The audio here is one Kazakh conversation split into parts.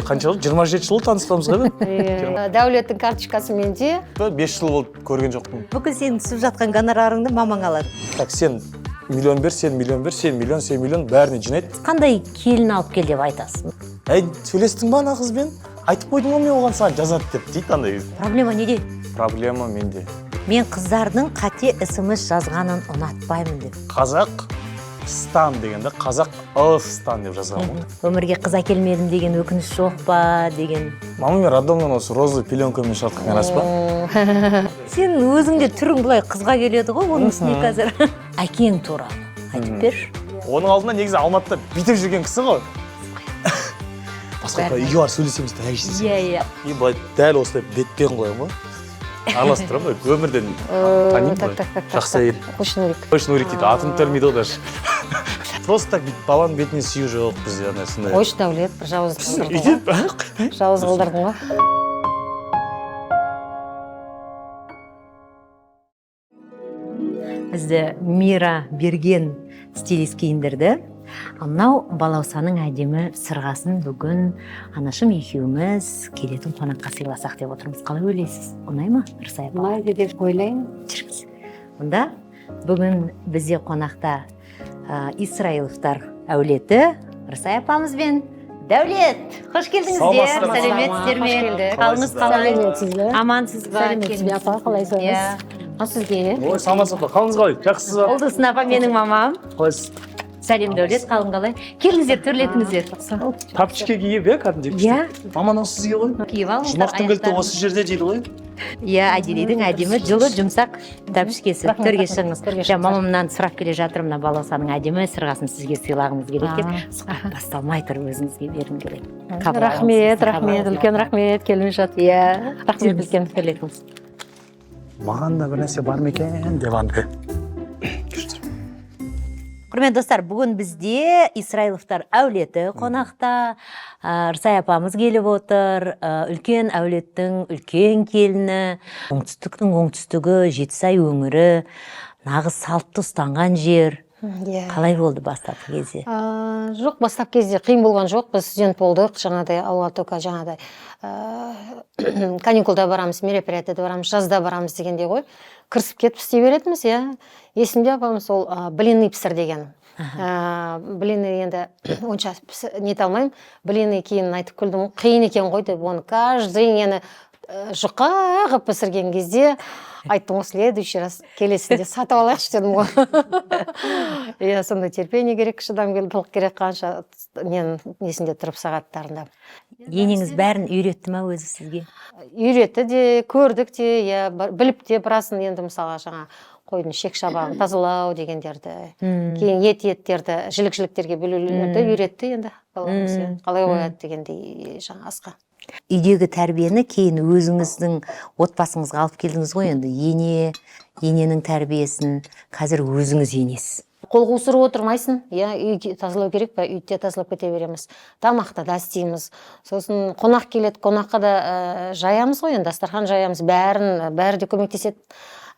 қанша болды? 27 жыл танысқанбыз ғой. Дәулеттің карточкасы менде. 5 жыл болды көрген жоқпын. Бүкіл сенің түсіп жатқан гонорарыңды мамаң алады. Так, сен миллион бер, сен миллион бер, сен миллион бәріне жинайды. Қандай келін алып кел деп айтасың? Әй, сөйлестің ба ана қызбен? Айтып қойдың ба мен оған саған жазады деп дейді андай кезде. Проблема неде? Проблема менде. Мен қыздардың қате смс жазғанын ұнатпаймын деп. Қазақстан дегенде Қазақстан деп жазған ғой. Өмірге қыз әкелмедім деген өкініш жоқ па деген. Мама мен роддомнан осы розовый пеленкамен шатқан рас па? Сен өзіңде түрің былай қызға келеді ғой, оның үстіне қазір. Әкең туралы айтып берші. Оның алдында негізі Алматыда бүйтіп жүрген кісі ғой. Басқа үйге барып сөйлесеміз де әйшісіз. Иә. И былай дәл осылай бетпен қоямын ғой. Араластырамын ғой, өмірден танимын ғой. Жақсы әйел. Қойшын Нурик дейді, атын төлмейді ғой даже. Просто так баланың бетіне сүю жоқ бізде андай сондай. Қойшы Дәулет, бір жауыз қылдырдың ғой. Жауыз қылдырдың ғой. Бізді Мира берген стилист киіндірді. Мынау балаусаның әдемі сырғасын бүгін анашым екеуміз келетін қонаққа сыйласақ деп отырмыз. Қалай ойлайсыз? Ұнай ма? Ұнайды деп ойлаймын. Жүріңіз. Онда бүгін бізде қонақта Исраиловтар әулеті Рысай апамызбен Дәулет, қош келдіңіздер. Сәлеметсіздер ме? Қалыңыз қалай? Амансыз ба? Сәлеметсіз бе апа, қалайсыз? Сізге. Ой, саламатсыз ба? Қалыңыз қалай? Жақсысыз ба? Олдысын апа менің мамам. Қалайсыз? Сәлем Дәулет, қалың қалай? Келіңіздер, төрлетіңіздер. Тапчикке киіп, кәдімгідей. Иә. Маманың сізге ғой. Киіп алыңыздар. Жұмақтың кілті осы жерде дейді ғой. Иә, әделейдің әдемі жылы жұмсақ тәпішкесі. Төрге шығыңыз. Мамамнан сұрап келе жатыр, мына балаусаның әдемі сырғасын сізге сыйлағымыз келеді деп. Сұхбат басталмай тұр, өзіңізге бергім келеді. Рахмет, үлкен рахмет, келмей жатыр. Иә, рахмет үлкен. Төрлетіңіз. Маған да бір нәрсе бар ма екен деп андай. Құрметті достар, бүгін бізде Исраиловтар әулеті қонақта. Рысай апамыз келіп отыр. Үлкен әулеттің үлкен келіні. Оңтүстіктің оңтүстігі, Жетісай өңірі, нағыз салтты ұстанған жер. Қалай болды бастапқы кезде? Жоқ, бастап кезде қиын болған жоқ. Біз студент болдық, жаңадай аула тока жаңадай каникулда барамыз, мероприятияда барамыз, жазда барамыз дегенде ғой. Кірісіп кетіп істей беретіміз, иә. Есімде апамыз ол блины пісір деген. Блины енді онша нете алмаймын. Блины кейін айтып күлдім, қиын екен ғой деп, оны каждый нені жұқа қып пісірген кезде айттым, ғой следующий раз келесінде сатып алайықшы дедім ғой. Иә, сондай терпение керек, шыдамдылық керек, қанша несінде тұрып сағаттарында. Енеңіз бәрін үйретті ма өзі сізге? Үйретті де, көрдік те, біліп те бұрасын, енді мысалға жаңа қойдың шек шабағын тазалау дегендерді, кейін еттерді, жілік-жіліктерге бөлулерді үйретті енді баламыз, қалай қояды дегендей жаңа асқа. Үйдегі тәрбиені кейін өзіңіздің отбасыңызға алып келдіңіз ғой енді, ененің тәрбиесін қазір өзіңіз енесіз. Қол қусырып отырмайсың, үй тазалау керек па, үйде тазалап кете береміз. Тамақта да істейміз. Сосын қонақ келеді, қонаққа да жаямыз ғой, енді дастархан жаямыз, бәрі де көмектеседі.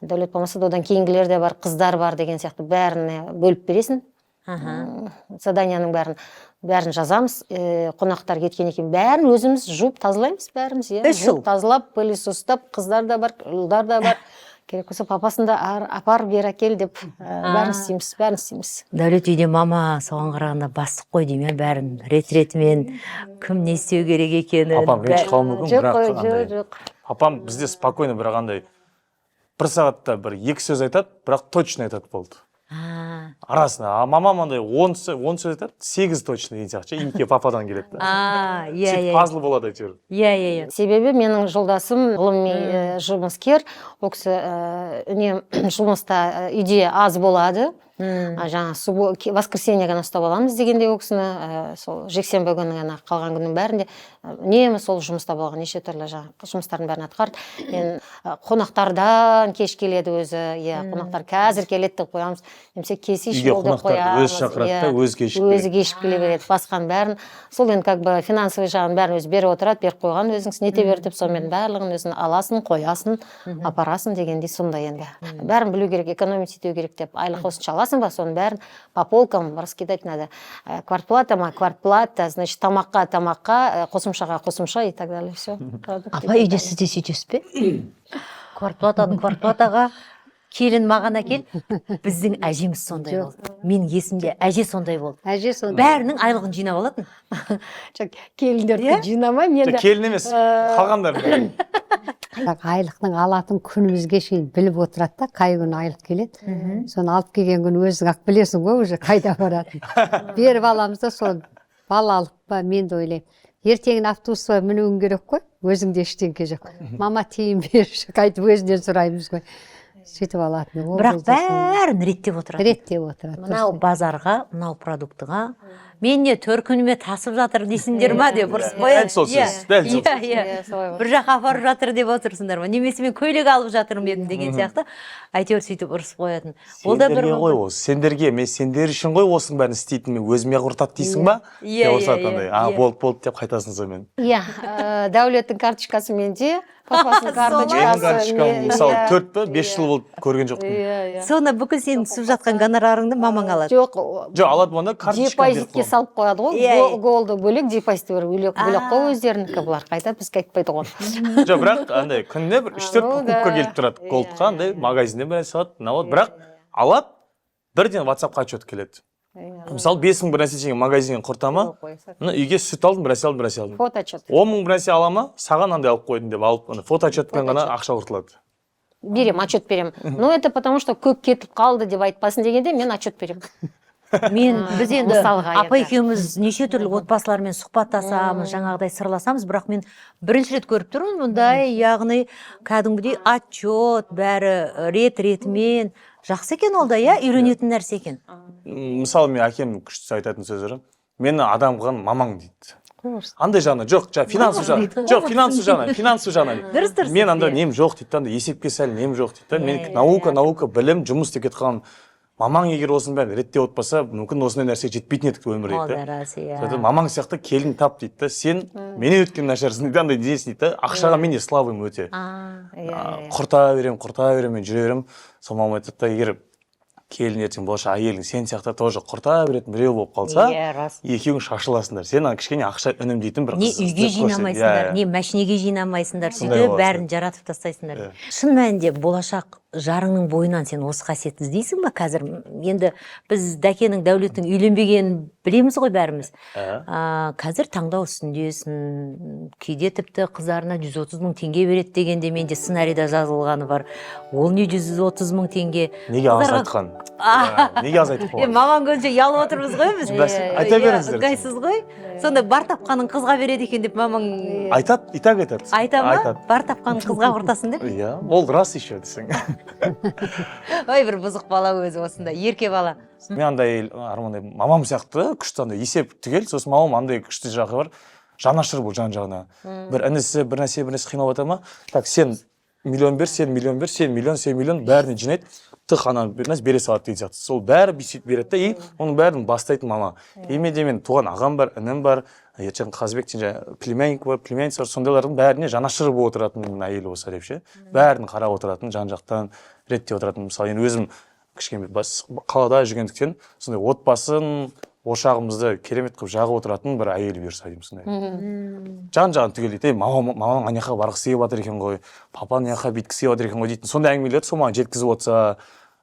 Дәулет болмаса да одан кейінгілер де бар, қыздар бар деген сияқты бәріне бөліп бересің. Заданияның бәрін жазамыз. Қонақтар кеткен екен, бәрін өзіміз жуып тазалаймыз, бәріміз. Жуып тазалап, пылесостап, қыздар да бар, ұлдар да бар. Керек болса папасын да апар бер әкел деп бәрін істейміз. Дәулет үйде мама соған қарағанда бастық қой дейме, бәрін рет-ретімен кім не істеу керек екені. Папам ренжіп қалуы мүмкін, бірақ жоқ. Папам бізде спокойно, бірақ андай бір сағатта бір 2 сөз айтады, бірақ точно айтады болды. Арасында, мамам андай 10 сөз айтады, 8 точно деген сияқты, ике пападан келеді. Сөйтіп пазл болады әйтеуір. Иә. Себебі менің жолдасым ғылыми жұмыскер, ол кісі жұмыста үйде аз болады. Жаңа воскресенье ғана ұстап аламыз дегенде ол кісіні, сол жексенбі күні ғана қалған күннің бәрінде үнемі сол жұмыста болған, неше түрлі жұмыстардың бәрін атқарды. Мен қонақтардан кеш келеді өзі, қонақтар қазір келеді деп қоямыз. Немесе кесейші бол деп қоямыз. Өзі шақырады да, өзі кешіп келе береді, басқан бәрін. Сол енді как бы финансовый жағын бәрін өзі беріп отырады, беріп қойған өзіңіз нете бер деп, сонымен барлығын өзін аласын, қоясын, апарасын дегендей сондай енді. Бәрін білу керек, экономить ету керек деп, айлық осынша аласың, аласың ба соның бәрін по полкам раскидать надо. Квартплата ма квартплата, значит тамаққа қосымша и так далее, все. Апа үйде сіз де сөйтесіз бе? Квартплатадан квартплатаға келін маған әкел. Біздің әжеміз сондай болды. Менің есімде әже сондай болды. Әже сондай. Бәрінің айлығын жинап алатын. Келіндерді жинамай, мен де келін емес, қалғандар. Айлықтың алатын күнімізге шейін біліп отырады да, қай күні айлық келеді. Соны алып келген күні өзің ақ білесің ғой, уже қайда баратын. Беріп аламыз да соны балалық па, мен де ойлаймын. Ертеңін автобусқа мінуің керек қой, өзіңде ештеңке жоқ. Мама тиын берші, қайтып өзінен сұраймыз ғой. Сөйтіп алатын. Бірақ бәрін реттеп отырады. Реттеп отырады. Мынау базарға, мынау продуктыға мен не төркініме тасып жатыр дейсіңдер ма деп ұрыс қояды. Дәл сол сөз, дәл сол сөз. Бір жаққа апарып жатыр деп отырсыңдар ма? Немесе мен көйлек алып жатырмын едім деген сияқты. Әйтеуір сөйтіп ұрыс қоятын. Сендерге ғой ол, сендерге, мен сендер үшін ғой осының бәрін істейтін, мен өзіме құртады дейсің ба? Болды деп қайтасың сонымен. Иә, дәулеттің карточкасы менде, папасының Менің карточкам карточкасы. мысалы 4-5 жыл болып көрген жоқпын. Соны бүкіл сенің түсіп жатқан гонорарыңды мамаң алады. Жоқ, алады мұны карточка депозитке салып қояды ғой, голды бөлек, депозитті бөлек қой өздерінікі, бұлар қайта бізге айтпайды ғой. Жоқ, бірақ андай күніне бір 3-4 покупка келіп тұрады. Голдқа андай магазинде бір нәрсе алады, бірақ алады, бірден WhatsApp-қа отчет келеді. Мысалы 5 мың бір нәрсе деген магазиннен құртама, үйге сүт алдым, бір нәрсе алдым. Фотоотчет. 10 мың бір нәрсе алама, саған андай алып қойдым деп алып, фотоотчетпен ғана ақша құртылады. Берем, отчет берем. Ну, это потому что көп кетіп қалды деп айтпасын дегенде, мен отчет берем. Біз енді мысалға апа екеуміз неше түрлі отбасылармен сұхбаттасамыз, жаңағыдай сырласамыз, бірақ мен бірінші рет көріп тұрмын мұндай, яғни кәдімгідей отчет, бәрі ретімен. Жақсы екен ол да, иә, үйренетін нәрсе екен. Мысалы, мен әкем күштісі айтатын сөздері, мені адам қылған мамаң дейді. Андай жағына, жоқ, финансовый жағына. Дұрыс. Мен анда нем жоқ дейді, есепке сәл нем жоқ дейді. Мен наука, білім, жұмыс деп кетіп қалған. Мамаң егер осының бәрін реттеп отпаса, мүмкін осындай нәрсе жетпейтін едік өмір Ол дейді. да рас, иә. Мамаң сияқты келін тап дейді. Сен менен өткен нашарсың дейді, андай дейсің дейді. Ақшаға мен де слабыймын өте. Құрта берем, мен жүре берем. Сол мамам айтады да, егер келін ертең болашақ әйелің сен сияқты тоже құрта беретін біреу болып қалса, екеуің шашыласыңдар. Сен кішкене ақша үнемдейтін бір не қыз. үйге жинамайсыңдар, не машинеге жинамайсыңдар, сөйтіп бәрін жаратып тастайсыңдар. Шын мәнінде болашақ жарыңның бойынан сен осы қасиетті іздейсің ба қазір? Енді біз Дәкенің, Дәулеттің үйленбегенін білеміз ғой бәріміз. Қазір таңдау үстіндесің, кейде тіпті қыздарына 130 мың теңге береді дегенде менде сценарийда жазылғаны бар. Ол не 130 мың теңге? Неге аз айтқан? Неге аз айтып қойған? Маман көзінше ұялып отырмыз ғой біз. Айта беріңіздер. Ыңғайсыз ғой. Сонда бар тапқанын қызға береді екен деп мамаң айтады, и так айтады. Айта ма? Бар тапқанын қызға құртасың деп? Иә, ол рас еще десең. Ой, бір бұзық бала өзі осында, ерке бала. Мен андай армандай мамам сияқты күшті андай есеп түгел, сосын мамам андай күшті жағы бар, жанашыр бұл жан-жағына. Бір інісі бір нәрсе қиналып жатыр ма? Так, сен миллион бер, сен миллион бер, сен миллион бәріне жинайды. Тық ана бір нәрсе бере салады дейді сияқты. Сол бәрі бесет береді да, и оның бәрін бастайтын мама. Менде мен туған ағам бар, інім бар, ертең Қазбек племянник бар, племянница бар, сондайлардың бәріне жанашыр болып отыратын әйелі болса деп ше. Бәрін қарап отыратын, жан-жақтан реттеп отыратын. Мысалы, енді өзім кішкене қалада жүргендіктен сондай отбасын, ошағымызды керемет қылып жағып отыратын бір әйел бұйырса деймін сондай. Жан-жағын түгел дейді, мамаң ана жаққа барғысы келіп жатыр екен ғой, папаң ана жаққа бүйткісі келіп жатыр екен ғой дейтін. Сондай әңгімелерді сол маған жеткізіп отырса,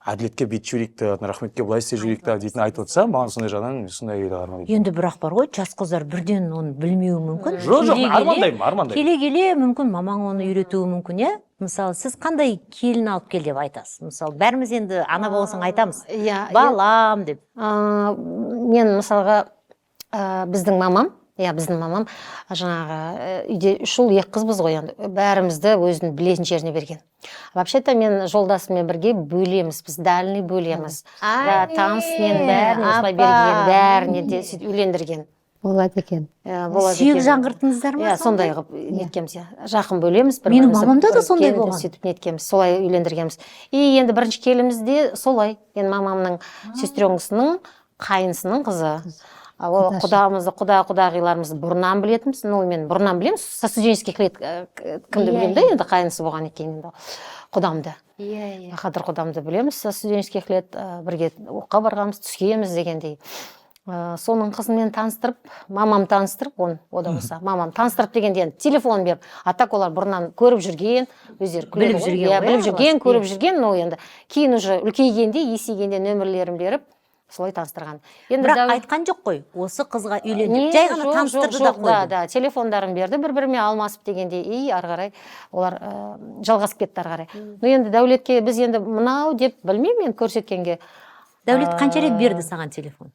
әділетке бүйтіп жүрейік, рахметке былай істеп жүрейік дейтін айтып отырса, маған сондай жағынан сондай әйел армандаймын. Енді бірақ бар ғой, жас қыздар бірден оны білмеуі мүмкін. Жоқ, армандаймын. Келе мүмкін мамаң оны үйретуі мүмкін, иә? Мысалы, сіз қандай келін алып кел деп айтасыз? Мысалы, бәріміз енді ана болсаң айтамыз. Балам деп. Мен мысалға біздің мамам жаңағы үйде 3 ұл 2 қызбыз ғой, енді бәрімізді өзінің білетін жеріне берген. Вообще-то мен жолдасыммен бірге бөлеміз, біз дальный бөлеміз. Танысымен бәрін осылай берген, бәріне де сөйтіп үйлендірген. Болады екен. Сүйек жаңғырттыңыздар ма? Сондай қылып неткеміз, жақын бөлеміз. Менің мамамда да сондай болған. Сөйтіп неткеміз, солай үйлендіргенбіз. И енді бірінші келімізде солай. Енді мамамның сестренкасының қайынысының қызы. Ол құдағиларымызды бұрыннан білетінбіз. Ну, мен бұрыннан білемін. Со студенческих лет кімді білемін да, енді қайынысы болған екен енді құдамды. Бахадыр құдамды білеміз. Со студенческих лет бірге оққа барғанбыз, түскенбіз дегендей. Соның қызын мен таныстырып, мамам таныстырып, о да болса, мамам таныстырып дегенде енді телефон беріп, а так олар бұрыннан көріп жүрген, өздері біліп жүрген, көріп жүрген, но енді кейін уже үлкейгенде, есейгенде нөмірлерін беріп, солай таныстырған. Бірақ айтқан жоқ қой, осы қызға үйленіп, жай ғана таныстырды да қойды. Да, телефондарын берді, бір-біріме алмасып дегенде, ары қарай олар жалғасып кетті ары қарай. Но енді Дәулетке біз енді мынау деп білмеймін мен көрсеткенге. Дәулет қанша рет берді саған телефон?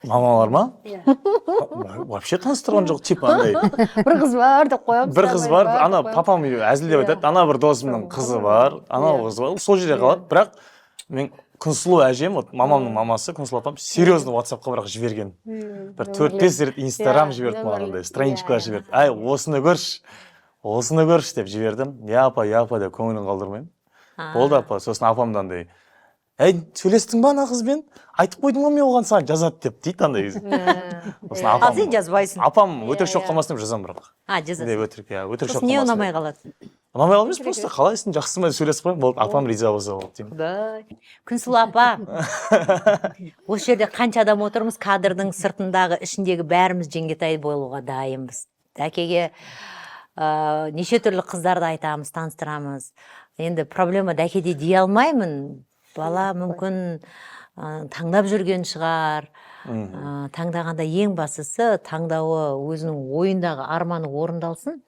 Мамалар ма? Вообще таныстырған жоқ, типа андай. Бір қыз бар деп қоямыз. Бір қыз бар, ана папам әзілдеп айтады, ана бір досымның қызы бар, ана қыз бар, сол жерде қалады. Бірақ мен Күнсұлу әжем, мамамның мамасы, Күнсұлу апам, серьезно WhatsApp-қа бірақ жіберген. Бір 4-5 рет Instagram жіберді маған, страничкалар жіберді. Ай, осыны көрші деп жібердім. Я апа деп көңілін қалдырмаймын. Болды апа, сосын апамдан андай, әй, сөйлестің ба ана қызбен? Айтып қойдың ба мен оған саған жазады деп дейді андай кезде. Ал сен жазбайсың. Апам өтірік жоқ қалмасын деп жазамын бірақ. Жазасың. Өтірік жоқ сосын не ұнамай қалады? Ұнамай қалмайсыз, просто қалайсың, жақсысың ба деп сөйлесіп қоямын, болды, апам риза болса болды деймін. Құдай. Күнсұлу апа, осы жерде қанша адам отырмыз, кадрдың сыртындағы, ішіндегі бәріміз жеңгетай болуға дайынбыз. Дәкеге неше түрлі қыздарды айтамыз, таныстырамыз. Енді проблема дәкеде дей алмаймын. Бала мүмкін таңдап жүрген шығар. Таңдағанда ең бастысы таңдауы өзінің ойындағы арманы орындалсын.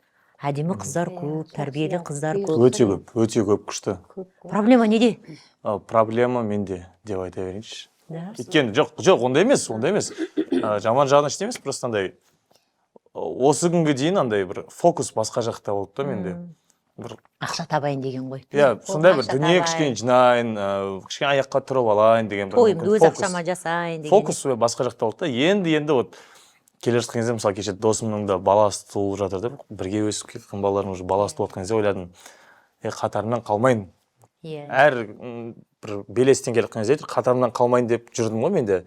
Әдемі қыздар көп, тәрбиелі қыздар көп. Өте көп күшті. Проблема неде? Проблема менде деп айта берейінші. Өйткені жоқ, ондай емес. Жаман жағынан іште емес, просто андай осы күнге дейін андай бір фокус басқа жақта болды да менде. Ақша табайын деген ғой. Иә, сондай бір дүние кішкене жинайын, кішкене аяққа тұрып алайын деген бір тойымды өз ақшама жасайын деген. Фокус басқа жақта болды да. Енді вот келе жатқан кезде, мысалы кеше досымның да баласы туылып жатыр деп, бірге өсіп кеткен балалардың уже баласы туып жатқан кезде ойладым, қатарымнан қалмайын. Әр бір белестен келіп жатқан кезде қатарымнан қалмайын деп жүрдім ғой менде.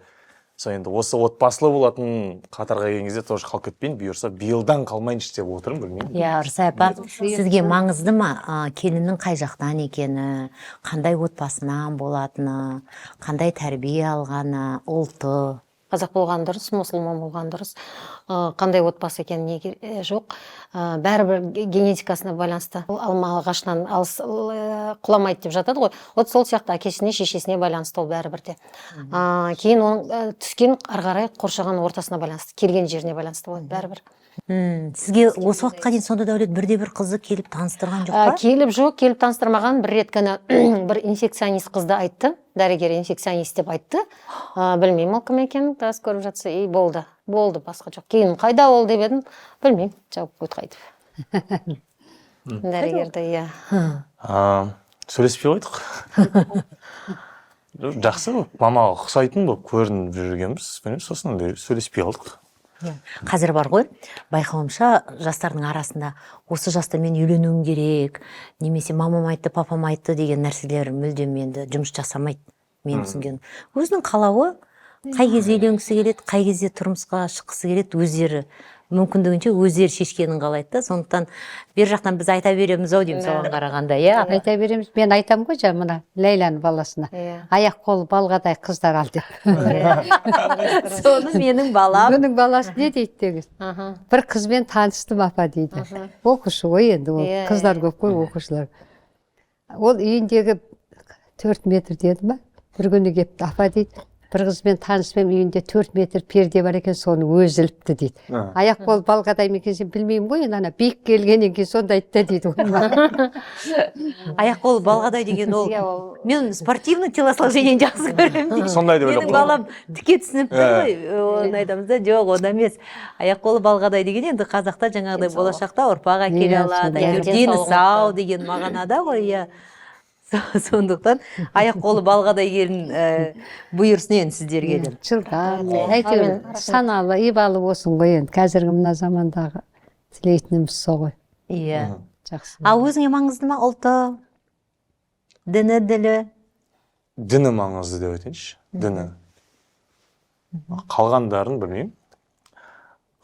Сол енді осы отбасылы болатын қатарға келген кезде тоже қалып кетпейін, бұйырса биылдан қалмайыншы деп отырмын, білмеймін. Рысай апа, сізге маңызды ма келіннің қай жақтан екені, қандай отбасынан болатыны, қандай тәрбие алғаны, ұлты? Қазақ болған дұрыс, мұсылман болған дұрыс. Қандай отбасы екен жоқ. Бәрібір генетикасына байланысты. Алма ағашынан құламайды деп жатады ғой. Вот сол сияқты әкесіне, шешесіне байланысты ол бәрібір де. Кейін оның түскен ары қарай қоршаған ортасына байланысты, келген жеріне байланысты болады бәрібір. Сізге осы уақытқа дейін сонда Дәулет бірде-бір қызды келіп таныстырған жоқ па? Келіп таныстырмаған. Бір рет қана бір инфекционист қызды айтты. Дәрігер инфекционист деп айтты. Білмеймін ол кім екенін, тас көріп жатса, болды, басқа жоқ. Кейін қайда ол деп едім, білмеймін, жауап өт қайтып. Дәрігерді, иә. Сөйлеспей қойдық. Жақсы, мамаға ұқсайтын болып көрініп жүргенбіз, сосын сөйлеспей қалдық. Қазір бар ғой, байқауымша жастардың арасында осы жаста мен үйленуім керек, немесе мамам айтты, папам айтты деген нәрселер мүлдем енді жұмыс жасамайды, мен түсінген. Өзінің қалауы қай кезде үйленгісі келеді, қай кезде тұрмысқа шыққысы келеді, өздері мүмкіндігінше өздері шешкенін қалайды да. Сондықтан бер жақтан біз айта береміз ау деймін соған қарағанда, иә. Айта береміз. Мен айтам ғой жаңа мына Ләйланың баласына. Аяқ қолы балғадай қыздар ал деп. Соны менің балам. Менің баласы не дейді деген. Бір қызбен таныстым апа дейді. Оқушы ғой енді, ол қыздар көп қой оқушылар. Ол үйіндегі 4 метр деді ма? Бір күні келіпті, апа дейді. Бір қызбен таныспен үйінде 4 метр перде бар екен, соны өзі іліпті дейді. Аяқ қол балғадай ма екен, сен білмеймін ғой, ана биік келгеннен кейін сонда айтты дейді. Аяқ қол балғадай деген ол, мен спортивный телосложениені жақсы көремін дейді. Сондай деп ойлап. Менің балам тіке түсініп тұр ғой, оны айтамыз да, жоқ, онда емес. Аяқ қолы балғадай деген енді қазақта жаңағыдай болашақта ұрпақ әкеле алады, дені сау деген мағынада ғой, иә. Сондықтан аяқ қолы балғадай келін бұйырсын енді сіздерге де. Жылдам, әйтеуір саналы, ибалы болсын ғой енді. Қазіргі мына замандағы тілейтініміз сол ғой. Иә. Жақсы. А өзіңе маңызды ма ұлты, діні, ділі? Діні маңызды деп айтайыншы. Діні. қалғандарын білмеймін,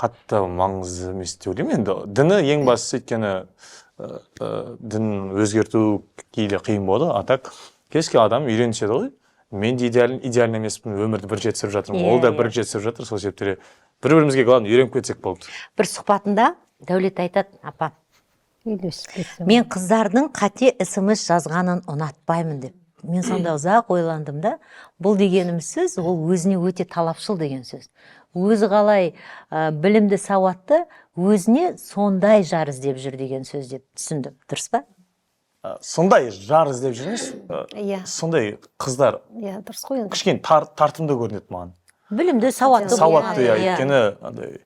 қатты маңызды емес деп ойлаймын. Енді діні ең бастысы, өйткені дін өзгерту кейде қиын болады. А так кез келген адам үйреніседі ғой. Мен де идеально емеспін, өмірді бір жетсіріп жатырмын, ол да бір жетсіріп жатыр. Сол себептен бір-бірімізге главное үйреніп кетсек болды. Бір сұхбатында Дәулет айтады, апа, үйлесіп мен қыздардың қате смс жазғанын ұнатпаймын деп. Мен сонда ұзақ ойландым да, бұл дегеніміз сөз, ол өзіне өте талапшыл деген сөз. Өзі қалай білімді, сауатты, өзіне сондай жар іздеп жүр деген сөз деп түсіндім. Дұрыс па? Сондай жар іздеп жүрміз. Иә. Сондай қыздар Иә, дұрыс қой енді. кішкене тартымды көрінеді маған. Білімді, сауатты. Сауатты, өйткені андай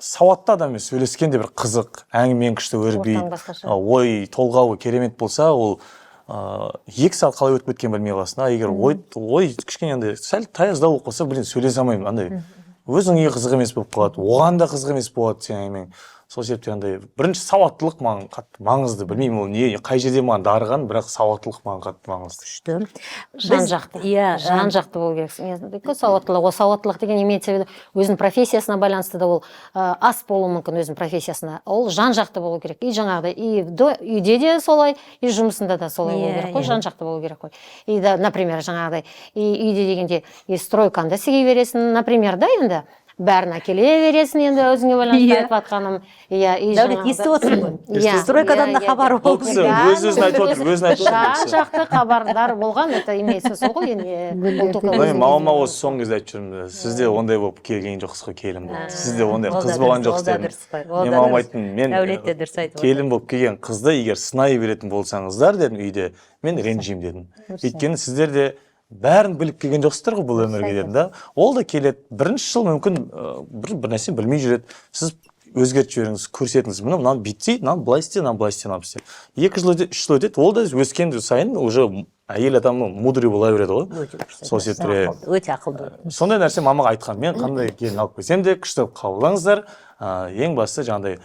сауатты адаммен сөйлескенде бір қызық, әңгімен күшті өрбей, Ортаң басқаша. ой толғауы керемет болса, ол 2 сағат қалай өтіп кеткен білмей қаласың. Егер ой кішкене андай сәл таяздау болып қалса, блин, сөйлесе алмаймын. Андай өзіңе қызық емес болып қалады, оған да қызық емес болады сен әңгімең. Сол себептен андай бірінші сауаттылық маған қатты маңызды. Білмеймін ол не, қай жерде маған дарыған, бірақ сауаттылық маған қатты маңызды. Күшті. Жан-жақты. Иә, жан-жақты болу керексің. Сауаттылық, ол сауаттылық деген имеется в виду өзінің профессиясына байланысты да ол ас болуы мүмкін өзінің профессиясына. Ол жан-жақты болу керек. И жаңағыдай, үйде де солай, и жұмысында да солай болу керек қой, жан-жақты болу керек қой. И да, например, жаңағыдай, үйде дегенде, стройканы да сегей бересің, например, да енді. Бәрін әкеле бересің енді өзіңе байланысты айтып атқаным. Дәулет, естіп отырсың ғой? Стройкадан да хабар болды. Өзін айтып отыр, өзін айтып отыр. Жан-жақты хабардар болған, это имеется сол ғой енді. Мамама осы соңғы кезде айтып жүрмін, сізде ондай болып келген жоқсыз ғой, келін болып. Сізде ондай қыз болған жоқ дедім. Мен мамама айттым, мен келін болып келген қызды егер сынай беретін болсаңыздар дедім үйде, мен ренжимін дедім. Өйткені сіздер де бәрін біліп келген жоқсыздар ғой бұл өмірге дедім да. Ол да келеді, бірінші жыл мүмкін бір нәрсе білмей жүреді. Сіз өзгертіп жіберіңіз, көрсетіңіз. Мынаны бүйтсе, мынаны былай істе, мынаны былай істе, мынаны істе. 2 жыл өтеді, 3 жыл өтеді, ол да өскен сайын уже әйел адамы мудрый бола береді ғой. Сол себептен өте ақылды. сондай нәрсе мамаға айтқан. Мен қандай келін алып келсем де күшті қабылдаңыздар. Ең бастысы жаңағыдай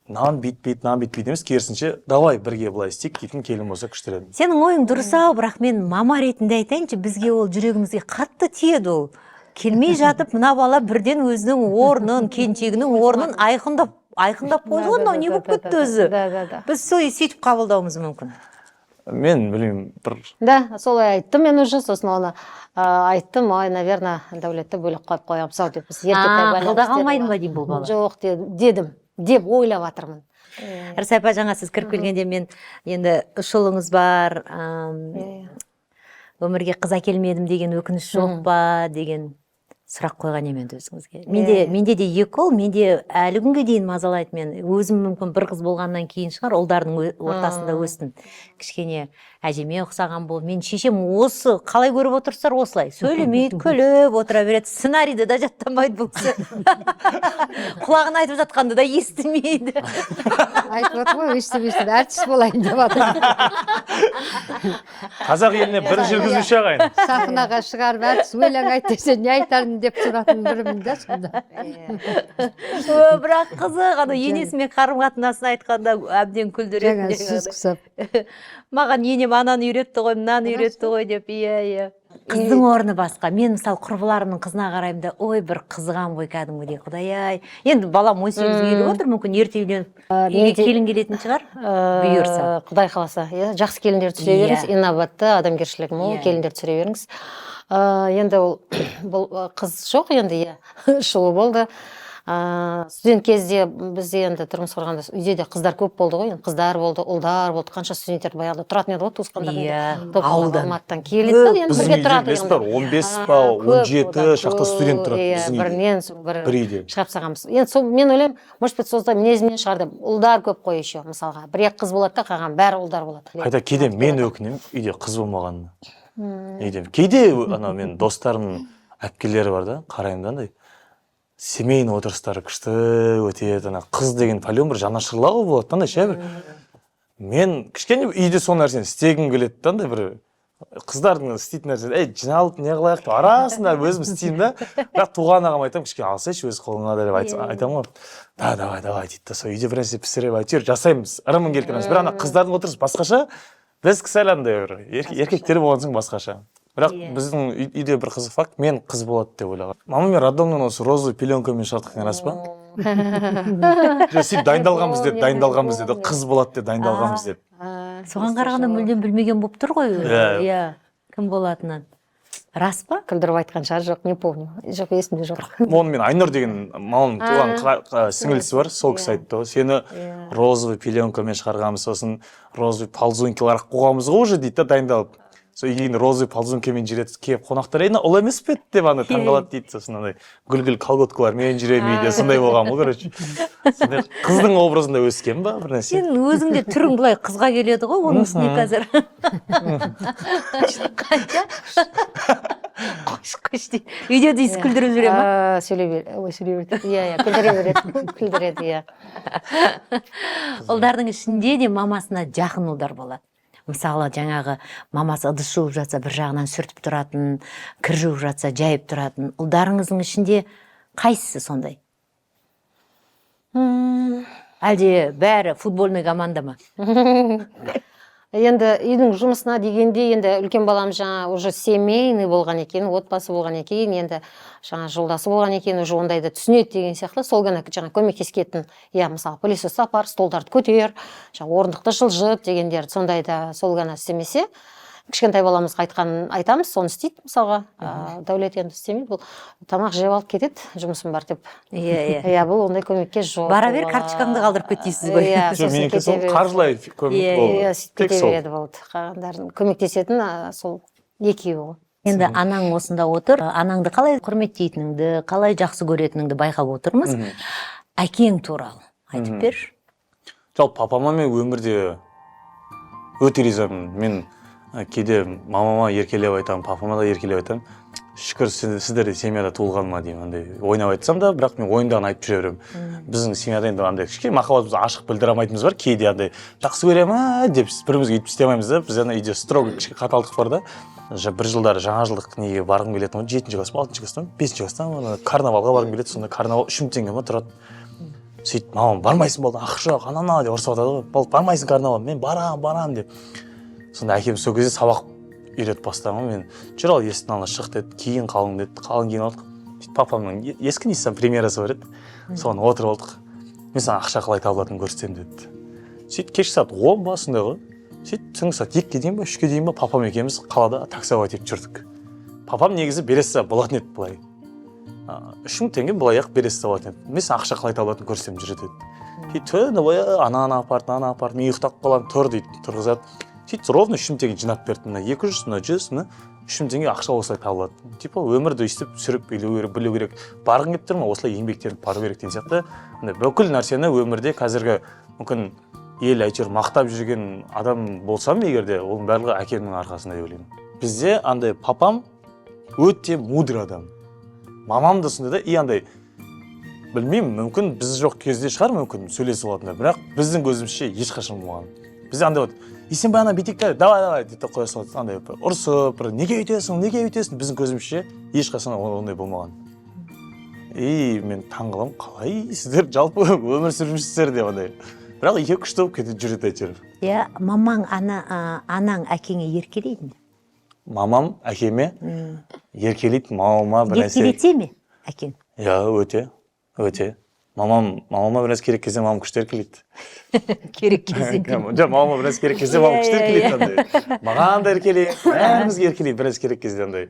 нан бүйтпейді емес, керісінше давай бірге былай істейік дейтін келін болса күштіреді. Сенің ойың дұрыс-ау, бірақ мен мама ретінде айтайыншы, бізге ол жүрегімізге қатты тиеді ол. Келмей жатып, мына бала бірден өзінің орнын, келіншегінің орнын айқындап қойды ғой, не болып кетті өзі. Біз сөйтіп қабылдауымыз мүмкін. Мен білмеймін, Да, солай айттым мен уже, сосын оны айттым, ой, наверное, Дәулетті бөлек қойып қоямыз-ау деп. Қолда қалмайды ма деймін бұл бала? Жоқ дедім, деп ойлап жатырмын. Рсайпа, жаңа сіз кіріп келгенде мен енді 3 ұлыңыз бар, өмірге қыз әкелмедім деген өкініш жоқ па деген сұрақ қойған емен өзіңізге. Менде де 2 ұл, менде әлі күнге дейін мазалайды. Мен өзім мүмкін бір қыз болғаннан кейін шығар, ұлдардың ортасында өстім. Кішкене әжеме ұқсаған бол. Мен шешем осы қалай көріп отырсыздар осылай. Сөйлемейді, күліп отыра береді. Сценарийді да жаттамайды бұл кісі. Құлағын айтып жатқанды да естімейді. айтып отыр ғой, естіп, әртіс болайын деп жатыр. қазақ еліне бір жүргізуші ағайын. Сахнаға шығарып әртіс өлең айт десе не айтарын деп тұратын бірімін да сонда. Бірақ қызық, енесімен қарым-қатынасын айтқанда әбден күлдіреді. Сөз қысып. Маған енем ананы үйретті ғой, мынаны үйретті ғой деп, иә. Қыздың орны басқа. Мен мысалы құрбыларымның қызына қараймын да, ой, бір қызған ғой кәдімгідей, Құдай-ай. Енді балам 18-ге келіп отыр, мүмкін ерте үйленіп үйге келін келетін шығар, бұйырса. Құдай қаласа, жақсы келіндер түсіре беріңіз, инабатты, адамгершілігі мол келіндер түсіре беріңіз. Енді бұл қыз жоқ енді, шулы болды. Студент кезде бізде енді тұрмыс құрғанда үйде де қыздар көп болды ғой, қыздар болды, ұлдар болды, қанша студенттер баяғыда тұратын еді ғой туысқандар. Алматыдан келеді, енді бірге тұрады. 15 па, 17 шақты студент тұрады бірінен бір шығарып салғанбыз. Енді мен ойлаймын, может быть, сол мінезімнен шығар деп, ұлдар көп қой еще, мысалға. 1-2 қыз болады да, қалған бәрі ұлдар болады. Қайта кейде мен өкінемін үйде қыз болмағанына. Кейде мен достарымның әпкелері бар да, қараймын да андай. Семейный отырыстары күшті өтеді, қыз деген пәлен бір жанашырлығы болады, андай ше бір. Мен кішкене үйде сол нәрсені істегім келеді да, андай бір қыздардың істейтін нәрсені, жиналып не қылайық деп арасында өзім істеймін да. Бірақ туған ағам айтамын, кішкене алсайшы өз қолыңа деп айтамын ғой. Да, давай дейді да, сол үйде бір нәрсе пісіріп әйтеуір жасаймыз, ырымын келтіреміз. Бірақ ана қыздардың отырысы басқаша, біз сәл андай бір еркектер болған соң басқаша. бірақ біздің үйде бір қызық факт, мен қыз болады деп ойлаған. Мама мен роддомнан осы розовый пеленкамен шығартқан рас па? Сөйтіп дайындалғанбыз деді, қыз болады деп дайындалғанбыз деп. Соған қарағанда мүлдем білмеген болып тұр ғой. Иә, кім болатынын. Рас па? Күлдіріп айтқан шығар, жоқ, не помню. Жоқ, есімде жоқ. Оны мен Айнұр деген мамамның туған сіңілісі бар, сол кісі айтты ғой. Сені розовый пеленкамен шығарғанбыз, сосын розовый ползункалар қойғанбыз ғой уже дейді, дайындалып. Сол үйге розовый ползункамен жүреді, келіп қонақтар еді, ол емес пе деп ана таңғалады дейді. Сосын андай гүл-гүл колготкалармен жүремін үйде, сондай болған ғой, короче. Сондай қыздың образында өскен ба бір нәрсе. Сен өзің де түрің былай қызға келеді ғой, оның үстіне қазір. Қанша? Қош дейді. Үйде дейсіз күлдіріп жүре ма? Сөйлей береді. Иә, күлдіреді, иә. Ұлдардың ішінде де мамасына жақын ұлдар болады. Мысалы, жаңағы мамасы ыдыс жуып жатса, бір жағынан сүртіп тұратын, кір жуып жатса, жайып тұратын. Ұлдарыңыздың ішінде қайсысы сондай? Әлде бәрі футбольный команда ма? Енді үйдің жұмысына дегенде, енді үлкен балам жаңа уже семейный болған екен, отбасы болған екен, енді жаңа жолдасы болған екен, уже ондайды түсінеді деген сияқты, сол ғана жаңа көмектескетін, иә, мысалы, пылесос апар, столдарды көтер, жаңа орындықты жылжыт дегендерді сондайда сол ғана істемесе, кішкентай баламызға айтамыз, соны істейді, мысалға. Дәулет енді істемейді, бұл тамақ жеп алып кетеді, жұмысым бар деп. Иә, бұл ондай көмекке жоқ. Бара бер, карточкаңды қалдырып кетесіз ғой. Менікі сол қаржылай көмек болды. Иә, сөйтіп кете береді болды. Қалғандарын көмектесетін сол екеуі ғой. Енді анаң осында отыр, анаңды қалай құрметтейтініңді, қалай жақсы көретініңді байқап отырмыз. Әкең туралы айтып бер. Жалпы папама мен өмірде өте ризамын. Мен кейде мамама еркелеп айтамын, папама да еркелеп айтамын. Шүкір, сіздер де семьяда туылғаныма деймін. Андай ойнап айтсам да, бірақ мен ойындағын айтып жүре беремін. Біздің семьяда енді андай кішкене махаббатымызды ашық білдіре алмайтынымыз бар. Кейде андай жақсы көремін деп бірімізге өйтіп істей алмаймыз да. Біз ана үйде строго кішкене қаталдық бар да. Бір жылдары жаңа жылдық неге барғым келетін, 7-ші класс, 6-ші класстан, 5-ші класстан карнавалға барғым келеді. Сонда карнавал 3 теңге ма тұрады. Сөйтіп мамам бармайсың болды, ақша жоқ, анана деп ұрсып жатады ғой. Болды, бармайсың карнавал, мен барам деп. Сонда әкем сол кезде сабақ үйретіп бастаған, мен жүр ал есіктің алдына шық деді, кейін қалың деді, қалың кейін алдық. Сөйтіп папамның ескі Nissan премьерасы бар еді, соған отырып алдық. Мен саған ақша қалай табылатынын көрсетемін деді. Сөйтіп кешкі сағат 10 ба сондай ғой. Сөйтіп түнгі сағат 2-ге дейін ба, 3-ге дейін ба папам екеуміз қалада таксовать етіп жүрдік. Папам негізі бересі болатын еді былай. 3 теңге былай ақ бересі болатын еді. Мен саған ақша қалай табылатынын көрсетемін жүр деді. Сөйтіп түні бойы ананы апарды, мен ұйықтап қаламын, тұр дейді, тұрғызады. Сөйтіп ровно 3 теңге жинап берді. Мына 200, мына 100, мына 3 теңге ақша осылай табылады. Типа өмірді өйстіп сүріп білу керек. Барғың келіп тұр ма, осылай еңбектеніп бару керек деген сияқты. Бүкіл нәрсені өмірде қазіргі мүмкін ел әйтеуір мақтап жүрген адам болсам егерде, оның барлығы әкемнің арқасында деп ойлаймын. Бізде андай папам өте мудрый адам. Мамам да сондай да, и андай білмеймін, мүмкін біз жоқ кезде шығар мүмкін сөйлесіп алатындар, бірақ біздің көзімізше ешқашан болмаған. Бізде андай вот сен ана битікті давай дейді қоя салады, андай ұрысып, неге өйтесің, біздің көзімізше ешқашан ондай болмаған. И мен таңғаламын, қалай сіздер жалпы өмір сүріп жүрсіздер деп андай. Бірақ екеуі күшті болып кетіп жүреді әйтеуір. Иә, мамаң анаң әкеңе еркелейді ме? Мамам әкеме еркелейді, мамама бір нәрсе. Еркелете ме әкең? Иә, өте. Мамама біраз керек кезде мамам күшті еркелейді. Керек кезде. Жоқ, мамама біраз керек кезде мамам күшті еркелейді. Маған да еркелейді, бәрімізге еркелейді біраз керек кезде андай.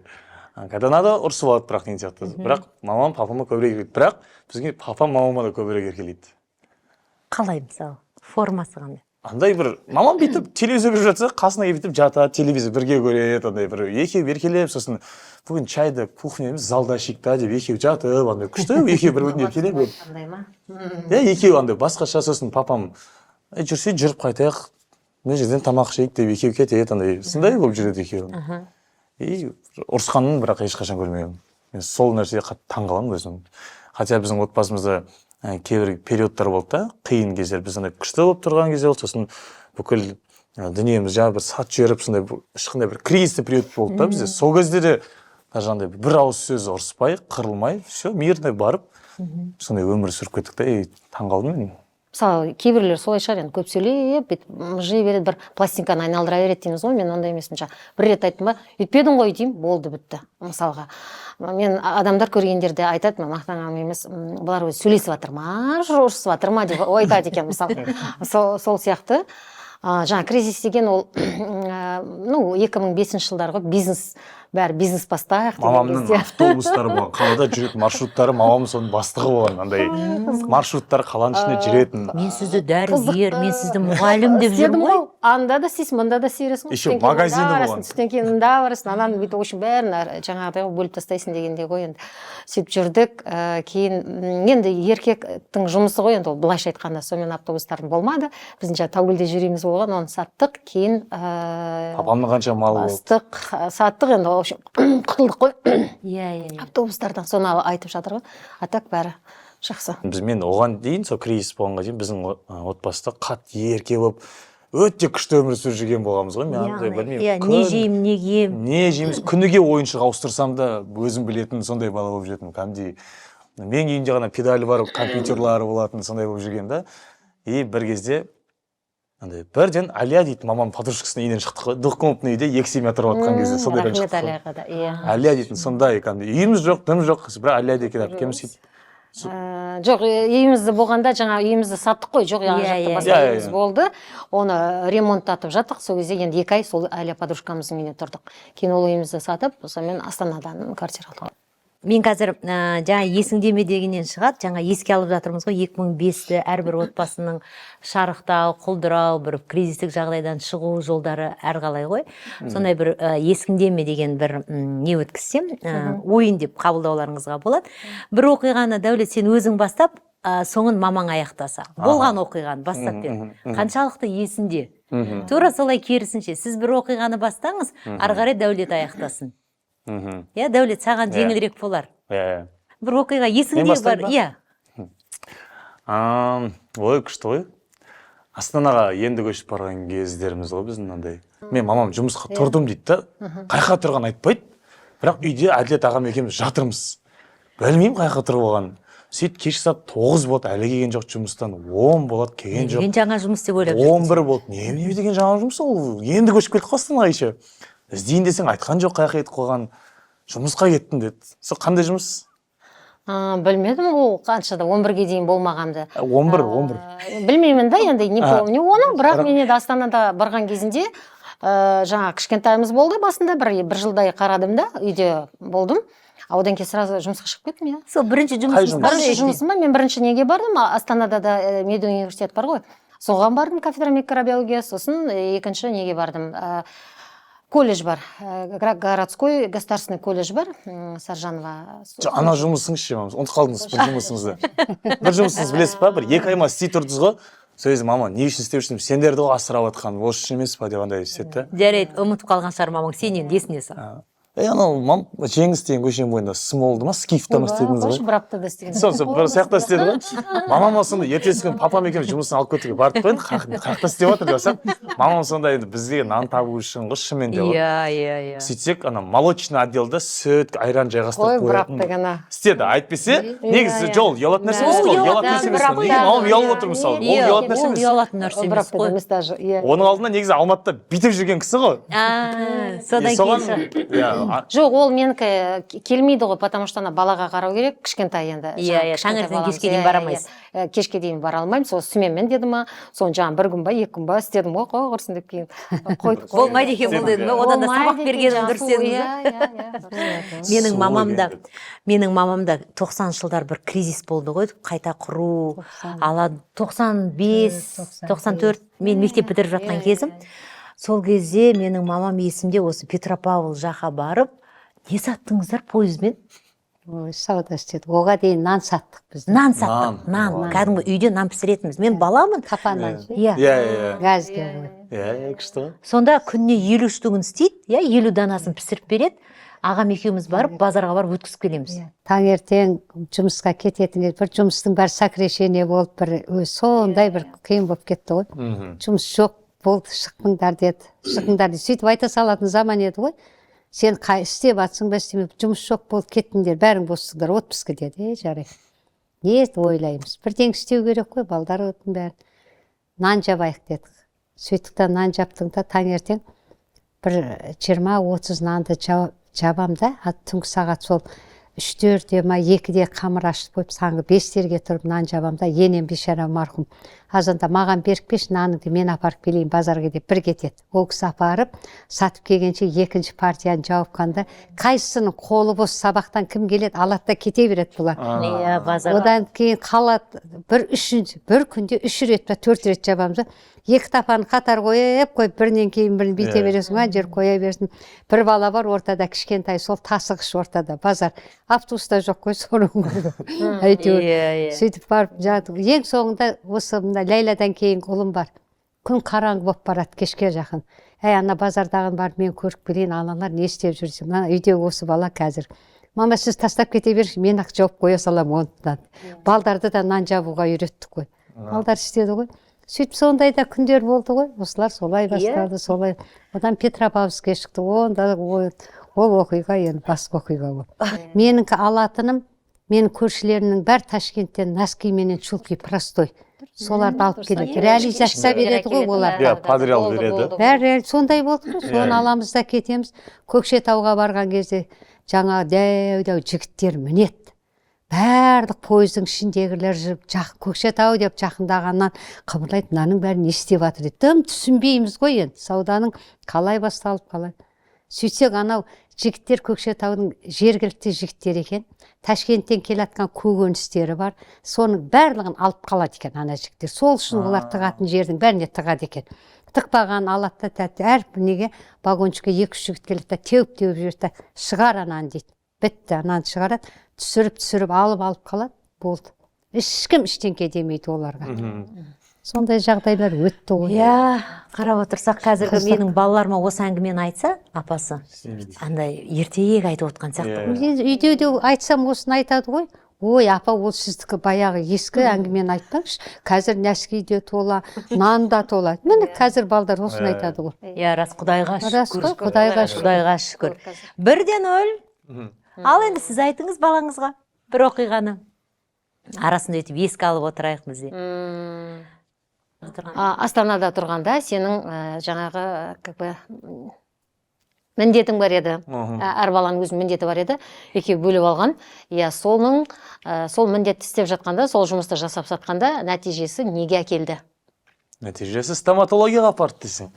Когда надо ұрсып алады бірақ деген сияқты. Бірақ мамам папама көбірек еркелейді. Бірақ бізге папам мамама да көбірек еркелейді. Қалай мысалы? Формасы қандай? Андай бір мамам бүйтіп телевизор көріп жатса, қасына бүйтіп жатады, телевизор бірге көреді, андай бір екеуі еркелеп, сосын бүгін чайды кухнямыз залда ішейік та деп екеуі жатып, андай күшті, екеуі бір-біріне еркелеп. Қандай ма? Иә, екеуі андай басқаша, сосын папам жүрсе жүріп қайтайық, мына жерден тамақ ішейік деп екеуі кетеді, андай сондай болып жүреді екеуі. И ұрысқанын бірақ ешқашан көрмегенмін. Мен сол нәрсеге қатты таңғаламын өзім. Хотя біздің отбасымызда кейбір периодтар болды да, қиын кездер, біз андай күшті болып тұрған кезде болды, сосын бүкіл дүниеміз жаңа бір сат жіберіп, сондай ешқандай бір кризисный период болды да бізде. Сол кезде де даже андай бір ауыз сөз ұрыспай, қырылмай, все мирный барып, сондай өмір сүріп кеттік та, таңғалдым мен. мысалы кейбіреулер солай шығар, енді көп сөйлеп бүйтіп мыжи береді, бір пластинканы айналдыра береді дейміз ғой, мен ондай емеспін. Бір рет айттым ба, үйтпедің ғой деймін, болды, бітті. Мысалға мен адамдар көргендерде айтады, мен мақтанғаным емес, бұлар өзі сөйлесіп жатыр ма, ұрысып жатыр ма деп айтады екен, мысалы. Сол сияқты жаңа кризис деген ол 2005 жылдарға бизнес, бәрі бизнес бастайық деген мамамның автобустары болған, қалада жүретін маршруттары, мамам соның бастығы болған, андай маршруттар қаланың ішінде жүретін. Мен сізді дәрігер, мен сізді мұғалім деп жүрмін ғой. Анда да істейсің, мында да істейсің. Еще магазині болған. Түстен кейін мында барасың, ананы бүйтіп общем бәрін жаңағыдай бөліп тастайсың дегендей ғой енді. Сөйтіп жүрдік, кейін енді еркектің жұмысы ғой енді, ол былайша айтқанда, сонымен автобустардың болмады. Біздің жаңа Таугүлде жүреміз болған, оны саттық, кейін Папамның қанша малы болды. Саттық енді, в общем, құтылдық қой. Иә. Автобустардан соны айтып жатыр ғой. А так бәрі жақсы. Мен оған дейін, сол кризис болғанға дейін біздің отбасыда қатты ерке болып, өте күшті өмір сүріп жүрген болғанбыз ғой. Мен білмеймін. Не жеймін, не киемін. Не жейміз, күніге ойыншық ауыстырсам да өзім білетін сондай бала болып жүретін. Кәдімгідей менің үйімде ғана педаль бар, компьютерлары болатын, сондай болып жүрген да. И бір кезде бірден Алия дейтін мамам подружкасының үйінен шықтық қой. Двухкомнатный үйде 2 семья тұрып жатқан кезде сондайдан Рахмет шықтық. Алияға да, иә. Алия дейтін сондай кәдімгідей үйіміз жоқ, дым жоқ, бірақ Алия дейтін әпкеміз сөйтіп. Жоқ, үйімізді болғанда жаңа үйімізді саттық қой, жоқ, яғни жақта басқа үйіміз болды. Оны ремонттатып жаттық, сол кезде енді 2 ай сол Алия подружкамыздың үйіне тұрдық. Кейін ол үйімізді сатып, сонымен Астанадан квартира алдық. Мен қазір жаңа есіңде ме дегеннен шығады, жаңа еске алып жатырмыз ғой, 2005-ті әрбір отбасының шарықтау, құлдырау, бір кризистік жағдайдан шығу жолдары әрқалай ғой. Сондай бір есіңде ме деген бір не өткізсем, ойын деп қабылдауларыңызға болады. Бір оқиғаны Дәулет сен өзің бастап, соңын мамаң аяқтаса. Болған оқиғаны бастап бер. Қаншалықты есінде? Тура солай керісінше, сіз бір оқиғаны бастаңыз, ары қарай Дәулет аяқтасын. Иә, Дәулет, саған жеңілірек болар. Бір оқиға есіңде бар, иә. Ой, күшті ғой. Астанаға енді көшіп барған кездеріміз ғой біздің андай. Мен мамам жұмысқа тұрдым дейді да, қайқа тұрған айтпайды. Бірақ үйде Әділет ағам екеуміз жатырмыз. Білмеймін қайқа тұрып алған. Сөйтіп кешкі сағат 9 болды, әлі келген жоқ жұмыстан. 10 болады, келген жоқ. Мен жаңа жұмыс деп ойлап жүрдім. 11 болды. Не деген жаңа жұмыс ол? Енді көшіп келдік қой Астанаға еще. Іздейін десең айтқан жоқ, қаяққа кетіп қойған. Жұмысқа кеттім деді. Сол қандай жұмыс? Білмедім, ол қаншада 11-ге дейін болмағанды. 11. Білмеймін да, енді не помню оны, бірақ мен енді Астанада барған кезінде жаңа кішкентайымыз болды басында, бір жылдай қарадым да, үйде болдым. Одан кейін сразу жұмысқа шығып кеттім, иә. Сол бірінші жұмысым мен бірінші неге бардым, Астанада да медиа университет бар ғой. Соған бардым, кафедра микробиология, сосын екінші неге бардым. Колледж бар, городской государственный колледж бар, Саржанова. Ана жұмысыңыз ше, ұмытып қалдыңыз бір жұмысыңызды. Бір жұмысыңыз білесіз ба, бір 2 айма істей тұрдыңыз ғой. Сол кезде мама, не үшін істеп жүрсің? Сендерді ғой асырап жатқан, осы үшін емес па деп андай істеді. Жарайды, ұмытып қалған шығар мамаң, сен енді есіне сал. Анау Жеңіс деген көшенің бойында смолды ма, скифта ма істедіңіз ғой? Бір аптада істеген. Сол бір сияқты істеді ғой. Мамам осында ертесі күні папам екеуміз жұмысын алып кетуге бардық қой, қаяқта істеп жатыр десем, мамам сонда енді бізге нан табу үшін ғой шынымен де. Иә. Сөйтсек, ана молочный отделда сүт, айран жайғастырып қоятын. Бір аптада. Істеді, айтпесе, негізі жол ұялатын нәрсе емес қой, ұялатын нәрсе емес қой. Неге мамам ұялып отыр мысалы? Ол ұялатын нәрсе емес. Ұялатын нәрсе емес қой. Оның алдында негізі Алматыда бүйтіп жүрген кісі ғой. Содан кейін. Жоқ, ол менікі келмейді ғой, потому что балаға қарау керек, кішкентай енді. Иә, таңертең кешке дейін бара алмайсыз. Кешке дейін бара алмаймын, сол сүмеммен деді ма, соны жаңа 1 күн ба, 2 күн ба істедім ғой, құрсын деп кейін қойдық. Болмайды екен бұл дедім, одан да сабақ бергенім дұрыс дедіңіз. Менің мамамда 90 жылдар бір кризис болды ғой, қайта құру, 95, 94, мен мектеп бітіріп жатқан кезім. Сол кезде менің мамам есімде осы Петропавл жаққа барып, не саттыңыздар пойызбен? Сауда істедік. Оға дейін нан саттық біз. Нан саттық. Нан. Кәдімгі үйде нан пісіретінбіз. Мен баламын. Тапаннан. Иә. Газге ғой. Иә, күшті. Сонда күніне 50 штугын істейді, 50 данасын пісіріп береді. Ағам екеуміз барып, базарға барып өткізіп келеміз. Таңертең жұмысқа кететін еді, бір жұмыстың бәрі сокращение болып, бір сондай бір қиын болып кетті ғой. Жұмыс жоқ болды, шықтыңдар деді. Сөйтіп айта салатын заман еді ғой. Сен істеп атсың ба істемеп, жұмыс жоқ болды, кеттіңдер, бәрің бостыңдар, отпускі деді, жарайды. не ойлаймыз, бірдеңе істеу керек қой, балдар отын бәрін. Нан жабайық дедік. Сөйттік та нан жаптың да таңертең бір 20-30 нанды жабам да, түнгі сағат сол 3-4-де ма 2-де қамыр ашып қойып, саңғы 5-терге тұрып нан жабам да, енем бейшара марқұм. Азанда маған беріп кеш, наныңды мен апарып келейін базарға деп бір кетеді. Ол кісі апарып, сатып келгенше екінші партияны жауып қанда, қайсысының қолы бос сабақтан кім келеді, алады да кете береді бұлар. Иә, базарға. Одан кейін қалады, бір күнде 3 рет па 4 рет жабамыз. 2 тапаны қатар қойып, бірінен кейін бірін бүйте бересің, жер қоя берсін. Бір бала бар ортада, кішкентай, сол тасығыш ортада, базар. Автобуста жоқ қой, соның көрді. Әйтеуір, сөйтіп барып жатыр. Ең соңында осы Ләйладан кейін ұлым бар. Күн қараңғы болып барады кешке жақын. Ана базардағын барып мен көріп келейін, аналар не істеп жүрсің? Мына үйде осы бала қазір. Мама, сіз тастап кете беріңіз, мен ақ жауып қоя салам ондан. Балдарды да нан жабуға үйреттік қой. Балдар істеді ғой. Сөйтіп сондай да күндер болды ғой. Осылар солай бастады, солай. Одан Петропавловскке шықты. Онда ол оқиға енді басқа оқиға болды. Меніңкі алатыным, менің көршілерімнің бәр Ташкенттен носки менен чулки простой. Соларды алып келеді. Реализация береді ғой олар. Подреал береді. Бәрі сондай болды ғой. Соны аламыз да кетеміз. Көкшетауға барған кезде жаңа дәу жігіттер мінеді. Бәрдік пойыздың ішіндегілер жүріп, Көкшетау деп жақындағаннан қыбырлайды, мынаның бәрін не істеп жатыр дейді. Тым түсінбейміз ғой енді. Сауданың қалай басталып қалай. Сөйтсек анау жігіттер Көкшетаудың жергілікті жігіттер екен. Ташкенттен келатқан көкөністері бар. Соның барлығын алып қалады екен ана жігіттер. Сол үшін олар тығатын жердің бәріне тығады екен. Тықпаған алады да тәтті әрбіріне вагончикке 2-3 жігіт келеді, теуіп жүрді, шығар ананы дейді. Бітті, ананы шығарады, түсіріп алып қалады, болды. Ешкім ештеңке демейді оларға. Сондай жағдайлар өтті ғой. Иә, қарап отырсақ қазіргі менің балаларыма осы әңгімені айтса, апасы, андай ертегі айтып отқан сияқты. Үйде де айтсам осыны айтады ғой. Ой, апа, ол сіздікі баяғы ескі әңгімені айтпаңызшы. Қазір нәскиде тола, нан да тола. Міне қазір балдар осыны айтады ғой. Иә, рас, Құдайға шүкір. Құдайға шүкір. 1-0. Ал енді сіз айтыңыз балаңызға бір оқиғаны. Арасында өтіп еске алып отырайық бізде. Астанада тұрғанда сенің жаңағы міндетің бар еді. Әр баланың өз міндеті бар еді. Екеуі бөліп алған. Сол міндетті істеп жатқанда, сол жұмысты жасап сатқанда нәтижесі неге әкелді? Нәтижесі стоматологияға апарды десең.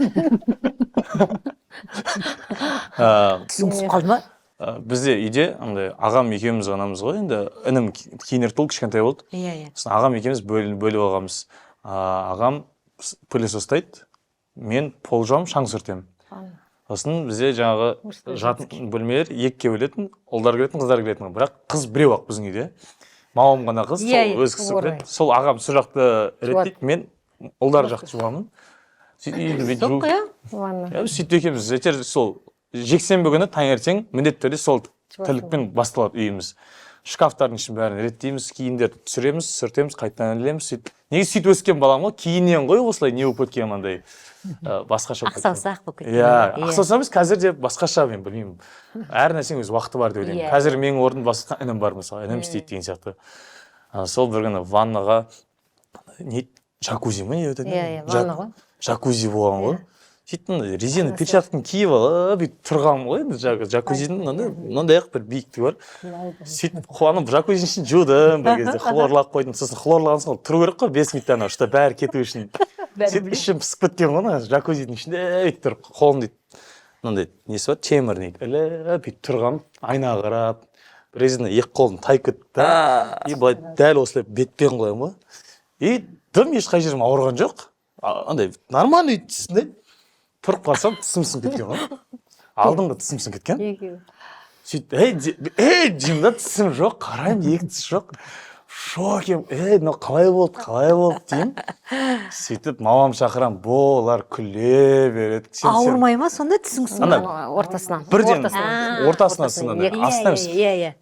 Түсіңіз қалды ма? Бізде үйде ағам екеуміз ғанамыз ғой, енді інім кейінірек толы кішкентай болды. Ағам екеуміз бөліп алғанбыз. Ағам пылесос ұстайды, мен пол жуам, шаң сүртемін. Сосын бізде жаңағы жатын бөлмелер екіге бөлетін, ұлдар келетін, қыздар келетін. Бірақ қыз біреу ақ біздің үйде. Мамам ғана қыз, сол өз кісі көреді. Сол ағам сол жақты реттейді, мен ұлдар жақты жуамын. Сөйтіп екеуміз сол жексенбі күні таңертең міндетті түрде сол тірлікпен басталады үйіміз. Шкафтардың ішін бәрін реттейміз, киімдерді түсіреміз, сүртеміз, қайтадан ілеміз. Неге сөйтіп өскен балам ғой, кейіннен ғой осылай не болып кеткен мынандай басқаша. Ақсаусақ болып кеткен. Иә, ақсаусақ емес, қазір де басқаша, мен білмеймін. Әр нәрсенің өз уақыты бар деп ойлаймын. Қазір менің орным басқа інім бар мысалы, інім істейді деген сияқты. Сол бір күні ваннаға джакузи ма не өтеді? Иә, ванна ғой. Джакузи болған ғой. Сөйтіп резина перчатканы киіп алып тұрғанмын ғой, енді джакузидің мынандай ақ бір биіктігі бар. Сөйтіп қуанып джакузидің ішін жудым бір кезде, хлорлап қойдым. Сосын хлорлаған соң тұру керек қой 5 минуттан, что бәрі кету үшін. Сөйтіп ішім пысып кеткен ғой, джакузидің ішінде өйтіп тұр, қолым дейді. Мынандай несі бар, темір дейді. Іліп өйтіп тұрғам, айнаға қарап, резина екі қолым тайып кетті. И былай дәл осылай бетпен қоямын ғой. И дым ешқай жерім ауырған жоқ. Андай нормальный түсінде. Тұрып қалсам, тісімсің кеткен ғой. Алдыңғы тісімсің кеткен. Сөйтіп, жимда тісім жоқ, қарайым, екі тіс жоқ. Шок ем, мынау қалай болды деймін. Сөйтіп, мамам шақырам, болар күле береді. Ауырмай ма, сонда тісің сынған? Ортасынан. Бірден, ортасынан сынады. Астан емес.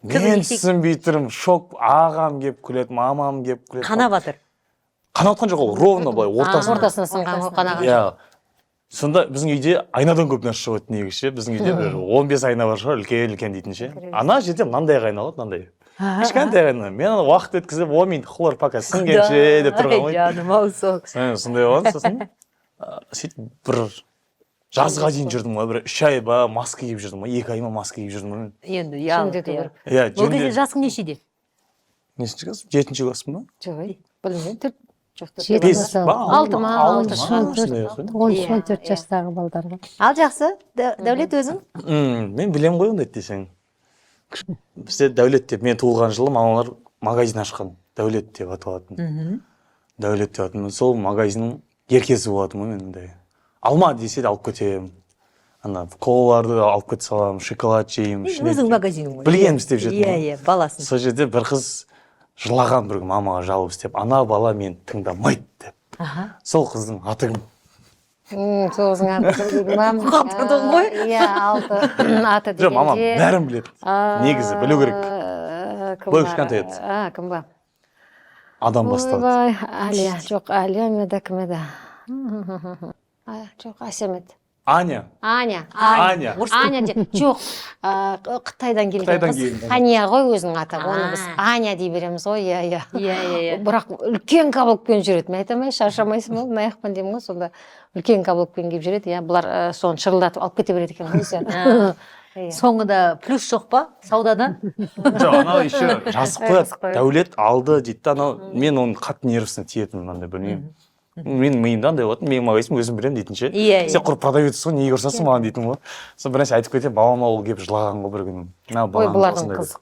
Мен түсінбей тұрмын, шок, ағам кеп күледі, мамам кеп күледі. Қана батыр. Қана батқан жоқ, ровно былай ортасынан сынған қанаған. Сонда біздің үйде айнадан көп нәрсе шығады негізі. Біздің үйде бір 15 айна бар шығар, үлкен дейтінше. Ана жерде мынандай айналады, мынандай. кішкентай ғана мен ана уақыт өткізіп 10 минут хлор пока сіңгенше деп тұрған ғой. жаным ау сол. Сондай болған сосын сөйтіп бір жазға дейін жүрдім ғой, бір 3 ай ба маска киіп жүрдім ғой, 2 ай ма маска киіп жүрдім ғой. Енді Жөндету керек. Иә, Ол кезде жасың нешеде? Нешінші класс? 7-ші классым ба? Жоқ, білмеймін. Бес ба? Алты ма? Алты Алты. ма? Осындай ғой. 13-14 жастағы балдарға. Ал жақсы, Дәулет өзің? Мен білем ғой ондайды десең. Бізде Дәулет деп, мен туылған жылы мамалар магазин ашқан. Дәулет деп аталатын. Дәулет деп аталатын. Сол магазиннің еркесі болатын ғой мен ондай. Алма десе де алып кетемін. Ана колаларды алып кете саламын, шоколад жеймін. Өзің магазиның ғой. Білгенім істеп жүрдім. Иә, баласын. Сол жерде бір қыз жылаған бір мамаға жалып істеп, ана бала мені тыңдамайды деп. Сол қыздың аты кім? Соғыздың аты мамам. Қалдырдың ғой? Иә, алты аты Жоқ, мамам дегенде. бәрін біледі. Негізі білу керек. Бұл кішкентай еді. Кім ба? Адам басталды. Ойбай, Алия. Жоқ, Алия меді, кім еді? Жоқ, Асем еді. Аня. Аня. Аня. Аня де. Жоқ, Қытайдан келген Қытайдан қыз. келген. Хания ғой өзінің аты. Оны біз Аня дей береміз ғой, иә. Иә. Бірақ үлкен каблукпен жүреді. Мен айтамай, шаршамайсың ба? Мына аяқпен деймін ғой, сонда үлкен каблукпен киіп жүреді. Иә, бұлар соны шырылдатып алып кете береді екен ғой. Соңында плюс жоқ па саудадан? Жоқ, анау еще жазып қояды. Дәулет алды дейді да, анау мен оның қатты нервісіне тиетін мынандай білмеймін. Менің миымда андай болатын, менің магазин өзім білемін дейтін ше. Сен құр продавецсің ғой, неге ұрсасың маған дейтін ғой. Сол бір нәрсе айтып кетемін, бабама ол келіп жылаған ғой бір күні. Ой,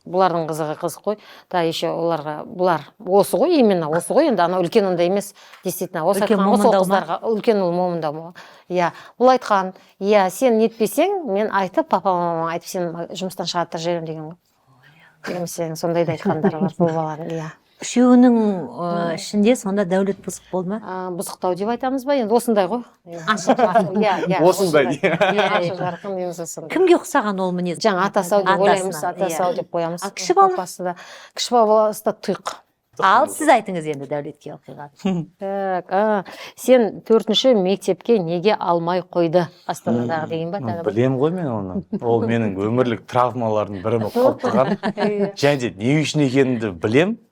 бұлардың қызығы қызық қой. Да, еще оларға бұлар осы ғой, именно осы ғой. Енді ана үлкен ондай емес, действительно. Осы айтқан ғой сол қыздарға үлкен ұл момындау. Иә, бұл айтқан, иә, сен нетпесең, мен айтып, папа-мамама айтып, сен жұмыстан шығарып жіберемін деген ғой. Сен сондайды айтқандары бар бұл баланың, иә. Үшеуінің ішінде сонда Дәулет бұзық болды ма? Бұзықтау деп айтамыз ба? Енді осындай ғой. Ашық жарқын, иә. Осындай. Ашық жарқын дейміз осындай. Кімге ұқсаған ол мінез? Жаңа атасау деп ойлаймыз, атасау деп қоямыз. Кіші бала? Кіші баласы да тұйық. Ал сіз айтыңыз енді Дәулетке оқиғаны. Так, сен 4-ші мектепке неге алмай қойды Астанадағы деген ба? Білем ғой мен оны. Ол менің өмірлік травмалардың бірі болып қалып тұрған. Және де не үшін екенімді білем.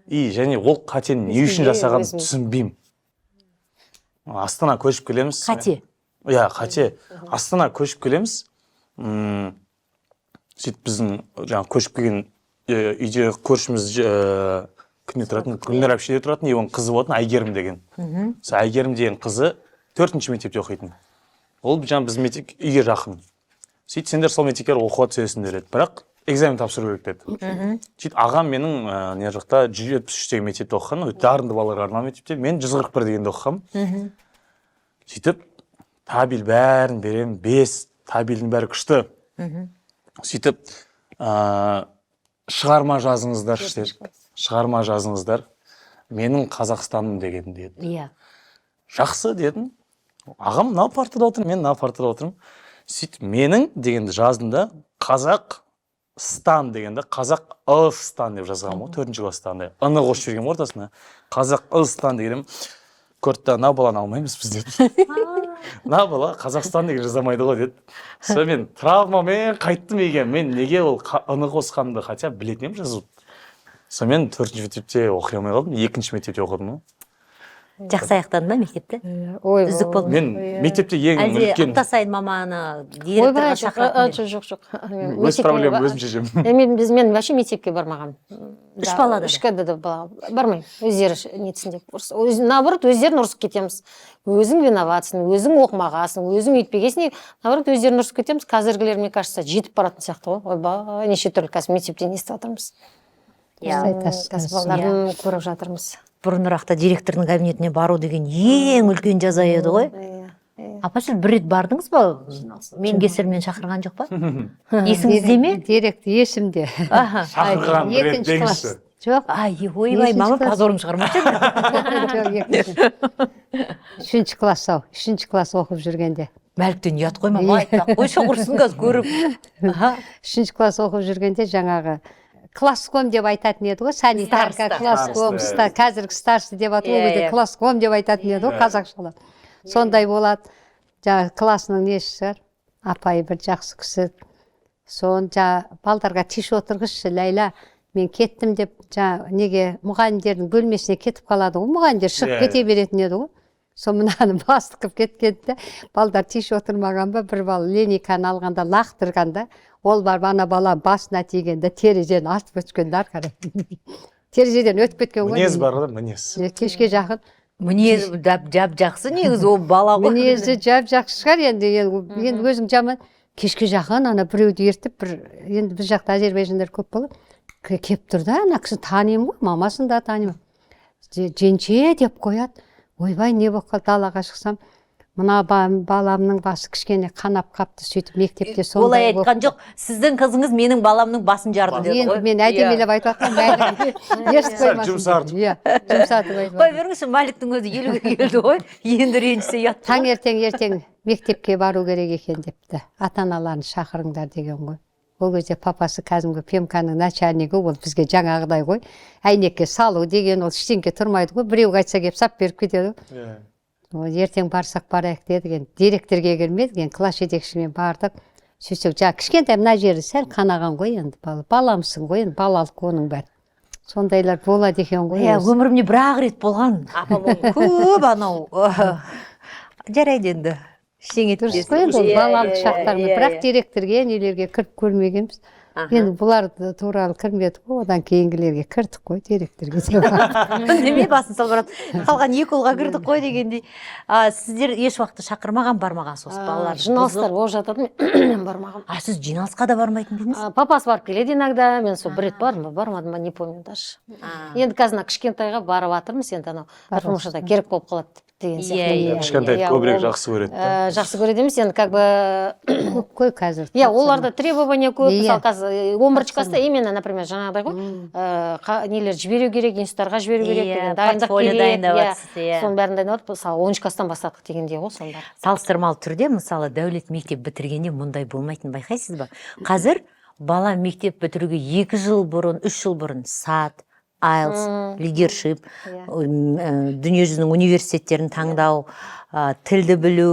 И және ол қатені не үшін жасағанын түсінбеймін. Астана көшіп келеміз. Қате? Иә, қате. Астана көшіп келеміз. Сөйтіп біздің жаңағы көшіп келген үйде көршіміз күнде тұратын, Гүлнар әпшеде тұратын, оның қызы болатын Әйгерім деген. Сол Әйгерім деген қызы 4-ші мектепте оқитын. Ол жаңағы біздің мектеп үйге жақын. Сөйтіп сендер сол мектепке оқуға түсесіңдер еді. Бірақ экзамен тапсыру керек деді. Сөйтіп ағам менің не жақта 173 деген мектепте оқыған, дарынды балаларға арналған мектепте, мен 141 дегенде оқығанмын. Сөйтіп табель бәрін беремін, 5 табельдің бәрі күшті. Сөйтіп шығарма жазыңыздар, шығарма жазыңыздар. Менің Қазақстаным деген деді. Иә. Жақсы дедім. Ағам мынау партада отыр, мен мынау партада отырмын. Сөйтіп менің дегенді жаздым да, Қазақстан дегенде Қазақстан деп жазғам ғой, 4-ші класста андай. Ны қосып жібергем ортасына. Қазақстан дегенім, көрді, мына баланы алмаймыз біз деді. Мына бала Қазақстан деген жазамайды ғой деді. Сол мен травмамен қайттым екен. Мен неге ол ны қосқанымды хотя білетін едім жазып. Сол мен 4-ші мектепте оқи алмай қалдым, 2-ші мектепте оқыдым ғой. Жақсы аяқтадың ба мектепте? Үздік болдың. Мен мектепте ең Әлде үлкен... апта сайын маманы директорға шақыратын? Жоқ. Өз проблема өзім шешемін. Мен вообще мектепке бармаған. 3 балада? 3-кі да бармаймын. Өздері нетсін деп. Наоборот, өздерін ұрысып кетеміз. Өзің виноватсың, өзің оқымағасың, өзің өйтпегесің. Наоборот, өздерін ұрысып кетеміз. Қазіргілер, мне кажется, жетіп баратын сияқты ғой. Ойбай, неше түрлі қазір мектептен естіп жатырмыз. Балаларын көріп жатырмыз. Бұрынырақта директордың кабинетіне бару деген ең үлкен жаза еді ғой. Апа, сіз бір рет бардыңыз ба? Мен кесірмен шақырған жоқ па? Есіңізде ме? Директор есімде. Шақырған бір рет деңізші. Жоқ. Ойбай, мама позорым шығармашы. Жоқ, 3-ші класс ау, 3-ші класс оқып жүргенде. Мәліктен ұят қой, мама, айтпақ қой, шоқырсын қаз көріп. 3-ші класс оқып жүргенде жаңағы класском деп айтатын еді ғой, санитарка, класском, қазіргі старший деп атып, ол кезде класском деп айтатын еді ғой, қазақшалап. Сондай болады. Жаңағы классының несі шығар, апай бір жақсы кісі. Сон балдарға тиш отырғызшы, Ләйла, мен кеттім деп жаңа неге мұғалімдердің бөлмесіне кетіп қалады ғой, мұғалімдер шығып Иә, кете беретін еді ғой. Сол мынаны басты қылып кеткенде балдар тиіш отырмаған ба, бір бала линейканы алғанда лақтырғанда, ол барып ана бала басына тигенде терезені ашып өткен қарай. Терезеден өтіп кеткен ғой. Мінез бар ғой, мінез. Кешке жақын. Мінезі жап жақсы негізі ол бала ғой. Мінезі жап жақсы шығар енді өзің жаман. Кешке жақын ана біреуді ертіп, енді біз жақта Азербайжандар көп болады. Кеп тұр да, ана кісі танимын ғой, мамасын да танимын. Женше деп қояды. Ойбай, не болып қалды, далаға шықсам, мына баламның басы кішкене қанап қапты, сөйтіп мектепте сондай Олай айтқан жоқ, сіздің қызыңыз менің баламның басын жарды деді ғой. Енді мен әдемелеп айтып жатқан, ешті қоймасын. Жұмсартып. Иә, жұмсартып айтып Қой беріңізші, Маликтің өзі 50-ге келді ғой, енді ренжісе ұят. ертең мектепке бару керек екен депті. Ата-аналарын шақырыңдар деген ғой. Ол кезде папасы кәдімгі пемканың начальнигі, ол бізге жаңағыдай ғой. Әйнекке салу деген ол ештеңке тұрмайды ғой. Біреу айтса кеп сап беріп кетеді. Ертең барсақ барайық дедік. Директорге келмедік, класс жетекшімен бардық. Сөйтсек, кішкентай мына жері сәл қанаған ғой енді. Баламсың ғой, енді балалық оның бәрі. Сондайлар болады екен ғой. Өмірімде бір-ақ рет болған. Апам көп анау. Жарайды енді. Дұрыс қой, енді балалық шақтарында, бірақ директорге нелерге кіріп көрмегенбіз. Енді бұлар туралы кірмедік қой, одан кейінгілерге кірдік қой, директорге. Неме басын салбырады. Қалған екі ұлға кірдік қой дегендей. Сіздер еш уақытта шақырмаған, бармаған сосы балалар? Жиналыстар болып жатады, мен бармағам. Сіз жиналысқа да бармайтын бедіңіз? Папасы барып келеді иногда, мен сол бір рет бармадым ба, не помню даже. Енді қазір кішкентайға барып жатырмыз, енді анау потому керек болып қалады деген сияқты. Кішкентай көбірек жақсы көреді. Жақсы көреді емес, енді как бы көп қой қазір. Иә, оларда требования көп, мысалы қазір 11 класста именно, например, жаңағыдай ғой, нелер жіберу керек, институттарға жіберу керек деген дайындық керек. Соның бәрін дайындап, мысалы 10 класстан бастадық дегендей ғой сонда. Салыстырмалы түрде, мысалы, дәулет мектеп бітіргенде мұндай болмайтын байқайсыз ба? Қазір бала мектеп бітіруге 2 жыл бұрын, 3 жыл бұрын сат, IELTS, лидершип, дүниежүзінің университеттерін таңдау, тілді білу,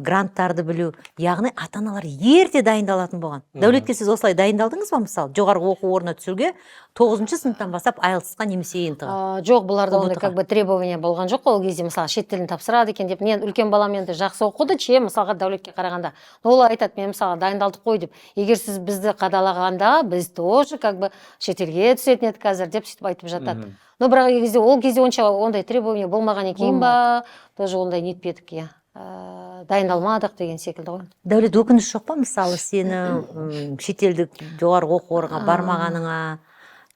гранттарды білу, яғни ата-аналар ерте дайындалатын болған. Дәулетке сіз осылай дайындалдыңыз ба, мысалы, жоғарғы оқу орнына түсуге 9-шы сыныптан бастап IELTS-қа немесе ЕНТ-ға? Жоқ, бұларда ондай как бы требования болған жоқ, ол кезде мысалы шет тілін тапсырады екен деп, мен үлкен балам енді жақсы оқыды, мысалға Дәулетке қарағанда. Ол айтады, мен мысалы дайындалдық қой деп. Егер сіз бізді қадалағанда, біз тоже как бы шетелге түсетін едік қазір деп сөйтіп айтып жатады. Но бірақ ол кезде ондай требования болмаған екен ба, тоже ондай нетпедік, иә. Дайындалмадық деген секілді ғой. Дәулет, өкініш жоқ па, мысалы, сені шетелдік жоғарғы оқу орынға бармағаныңа,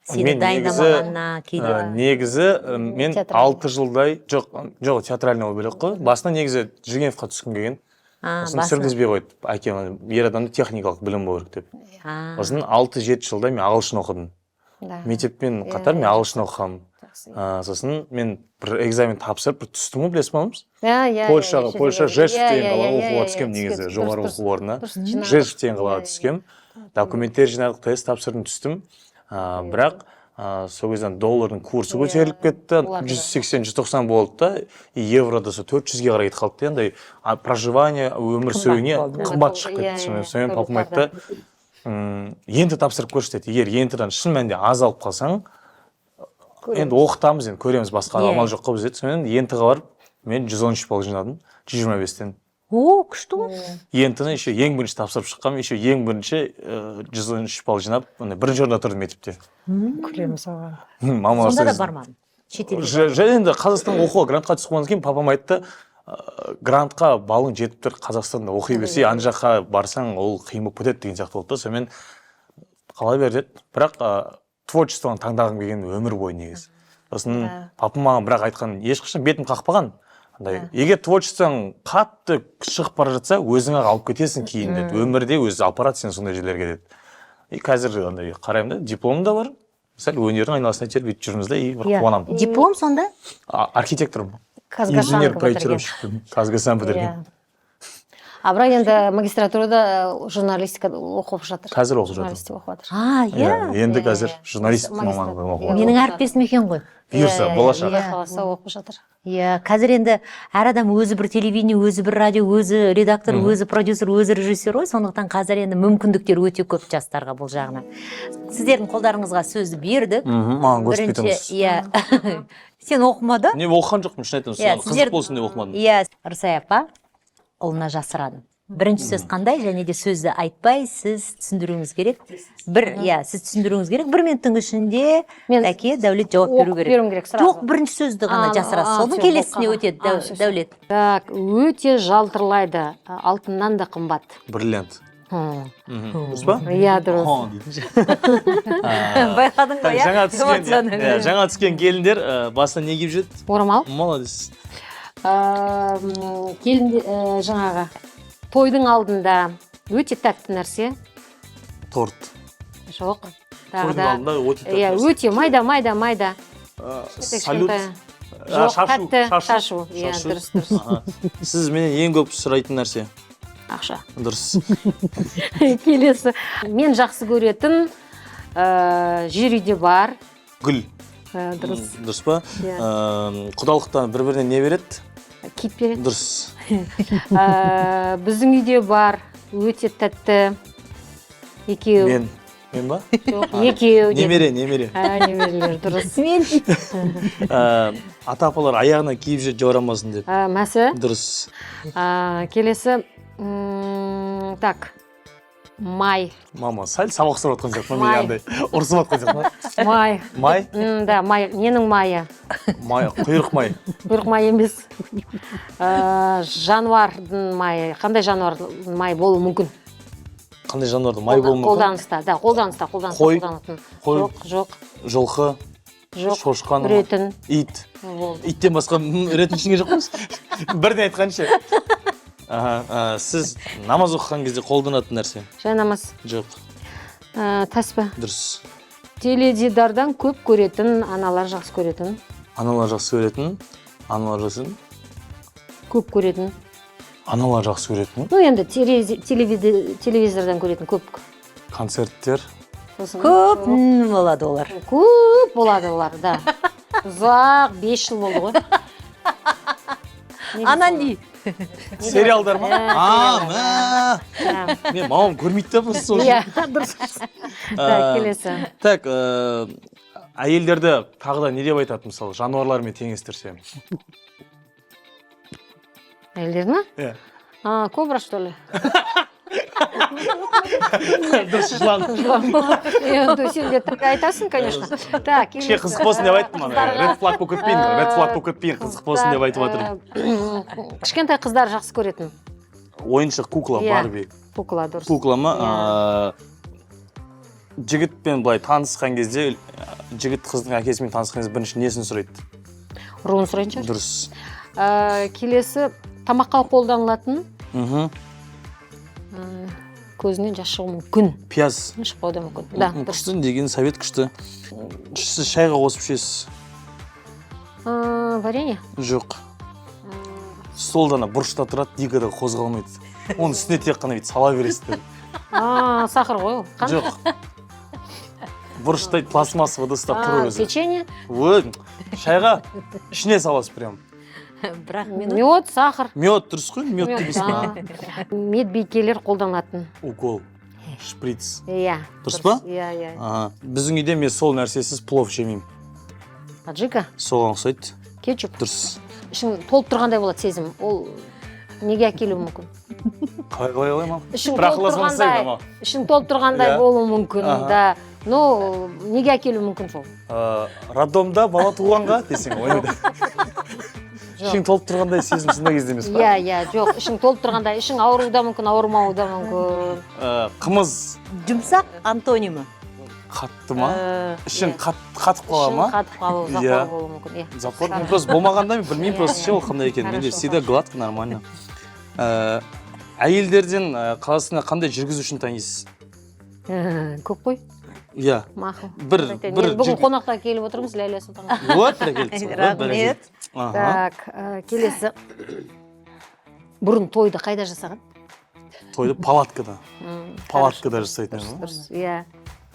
сені дайындамағанына кейде? Негізі мен 6 жылдай, жоқ, театральный ол бөлек қой. Басына негізі Жигеневқа түскім келген. Осын сүргізбей қойды, әкем, ер адамда техникалық білім болу керек деп. Осын 6-7 жылдай мен ағылшын оқыдым. Мектеппен қатар мен ағылшын оқығам. Сосын мен бір экзамен тапсырып, бір түстім ғой, білесің баламыз? Польша Жешов деген қалаға оқуға түскем негізі, жоғары оқу орнына. Жешов деген қалаға түскем. Документтер жинадық, тест тапсырдым, түстім. Бірақ сол кезден доллардың курсы көтеріліп кетті, 180-190 болды да, еврода 400-ге қарай кетіп қалды. Андай проживание, өмір сүруіне қымбат шығып кетті. Сонымен папам айтты, енді тапсырып көрші деді. Егер ентідан шын мәнінде аз алып қалсаң, енді оқытамыз, енді көреміз, басқа амал жоқ қой деді. Сонымен ентіға барып, мен 113 балл жинадым, 125-тен. О, күшті ғой. Ентіні еще ең бірінші тапсырып шыққам, еще ең бірінші 113 балл жинап, бірінші орында тұрдым мектепте. Көреміз оған. Сонда да бармадым. Және енді Қазақстанға оқуға грантқа түсіп кейін папам айтты, грантқа балың жетіп тұр, Қазақстанда оқи берсе, ана жаққа барсаң, ол қиын болып кетеді деген сияқты болды. Сонымен қала бер деді. Бірақ творчествоны таңдағым келген өмір бойы негізі. Сосын папам маған бірақ айтқан, ешқашан бетім қақпаған. Егер творчествоң қатты шығып бара жатса, өзіңе алып кетесің кейін деді. Өмірде өзі апарады сен сондай жерлерге деді. И қазір қараймын да, дипломым да бар. Сәл өнердің айналасына тербетіп жүрміз да, и бір қуанамын. Диплом сонда? Архитекторым. Инженер-проектировщикпін. Казгасан бітірген. а бірақ енді магистратурада журналистика оқып жатыр. Қазір оқып жатыр. Журналистика оқып жатыр. Иә. Енді қазір журналист мамандығын оқып жатыр. Менің әріптесім екен ғой. Бұйырса, болашақ. Құдай қаласа оқып жатыр. Иә, қазір енді әр адам өзі бір телевидение, өзі бір радио, өзі редактор, өзі продюсер, өзі режиссер ғой. Сондықтан қазір енді мүмкіндіктер өте көп жастарға бұл жағынан. Сіздердің қолдарыңызға сөзді бердік. Маған көрсетеміз. Иә. Сен оқымады? Не оқыған жоқпын, шын айтамын. Қызық болсын деп оқымадым. Иә, Рысай апа ұлына жасырады. Бірінші сөз қандай, және де сөзді айтпай, сіз түсіндіруіңіз керек. Сіз түсіндіруіңіз керек. 1 минуттың ішінде әке Дәулет жауап беру керек. Беруім керек сразу. Жоқ, бірінші сөзді ғана жасырасыз. Соның келесіне өтеді Дәулет. Так, өте жалтырлайды, алтыннан да қымбат. Бриллиант. Дұрыс па? Иә, дұрыс. Байқадың ғой, Жаңа түскен келіндер басына не киіп жүреді? Орамал. Молодец. Келін жаңағы тойдың алдында өте тәтті нәрсе. Торт. Жоқ. Тойдың алдында өте тәтті Иә, өте майда. Салют. Жоқ, тәтті шашу. Иә, дұрыс. Сіз менен ең көп сұрайтын нәрсе? Ақша. Дұрыс. Келесі. Мен жақсы көретін жер үйде бар. Гүл. Дұрыс. Дұрыс па? Құдалықтан бір-біріне не береді? Кит береді. Дұрыс. Біздің үйде бар өте тәтті екеу. Мен ба? Жоқ, екеу. Немере. Немерелер, дұрыс. Ата-апалар аяғына киіп жүреді жаурамасын деп. Мәсі. Дұрыс. Келесі. Так. Май. Мама, сәл сабақ сұрап отқан сияқты. Мен андай ұрсып отқан сияқты. Май. Май? Да, май. Ненің майы? Май, құйрық май. Құйрық май емес. Жануардың майы. Қандай жануардың майы болуы мүмкін? Қандай жануардың май болуы мүмкін? Қолданыста. Қой? Жоқ. Жылқы? Жоқ. Шошқан? Үретін. Ит? Иттен басқа үретін ештеңе жоқ қой? Бірден айтқанша. Сіз намаз оқыған кезде қолданатын нәрсе? Жай намаз. Жоқ. Таспа. Дұрыс. Теледидардан көп көретін, аналар жақсы көретін. Аналар жақсы көретін? Көп көретін. Аналар жақсы көретін? Ну, енді телевизордан көретін көп. Концерттер? Көп болады олар. Көп болады олар, да. Ұзақ 5 жыл болды ғой. Ананди. Сериалдар ма? Мен мамам көрмейді да просто сол. Иә, дұрыс. Келесі. Так, әйелдерді тағы да не деп айтады, мысалы, жануарлармен теңестірсе? Әйелдер ма? Иә. Кобра, что ли? Дұрыс, жылан. Сен де так айтасың, конечно. Кішке қызық болсын деп айттым, ред флаг болып кетпейін, қызық болсын деп айтып жатыр. Кішкентай қыздар жақсы көретін. Ойыншық кукла, Барби. Кукла, дұрыс. Кукла ма? Жігітпен былай танысқан кезде, жігіт қыздың әкесімен танысқан кезде бірінші несін сұрайды? Руын сұрайыншы? Дұрыс. Келесі тамаққа қолданылатын. Көзінен жас шығуы мүмкін. Пияз. Шықпауы да мүмкін. Да, дұрыс. Күшті деген совет күшті. Сіз шайға қосып ішесіз? Варенье? Жоқ. Столдана бұрышта тұрады, дикада қозғалмайды. Оның үстіне тек қана бүйтіп сала бересіздер. Сахар ғой ол. Жоқ. Бұрыштай пластмасса ыдыста тұру өзі. Печенье? Шайға ішіне саласыз прям. Бірақ мед, сахар. Мед дұрыс қой, мед дегесін. Медбикелер қолданатын. Укол, шприц. Иә. Дұрыс па? Иә. Біздің үйде мен сол нәрсесіз плов жемеймін. Аджика? Соған ұқсайды. Кетчуп? Дұрыс. Ішің толып тұрғандай болады сезім. Ол неге әкелуі мүмкін? Қалай мам? Ішің толып тұрғандай болуы мүмкін. Да. Ну, неге әкелуі мүмкін сол? Роддомда бала туғанға десең ойда. Ішің толып тұрғандай сезім сондай кезде емес па? Иә, жоқ. Ішің толып тұрғандай, ішің ауыру да мүмкін, ауырмауы да мүмкін. Қымыз. Жұмсақ антонимі. Қатты ма? Ішің қатып қала ма? Ішің қатып қалу, запор болуы мүмкін. Запор? Мен просто болмағанда мен білмеймін просто ше ол қандай екен. Менде всегда гладко, нормально. Әйелдерден қаласына қандай жүргізушіні танисыз? Көп қой. Иә. Мақұл. Бүгін қонақта келіп отырмыз, Ләйлә Сұлтанға. Вот, Рахмет. Так, келесі. Бұрын тойды қайда жасаған? тойды палаткада жасайтын еді ғой. Дұрыс, иә.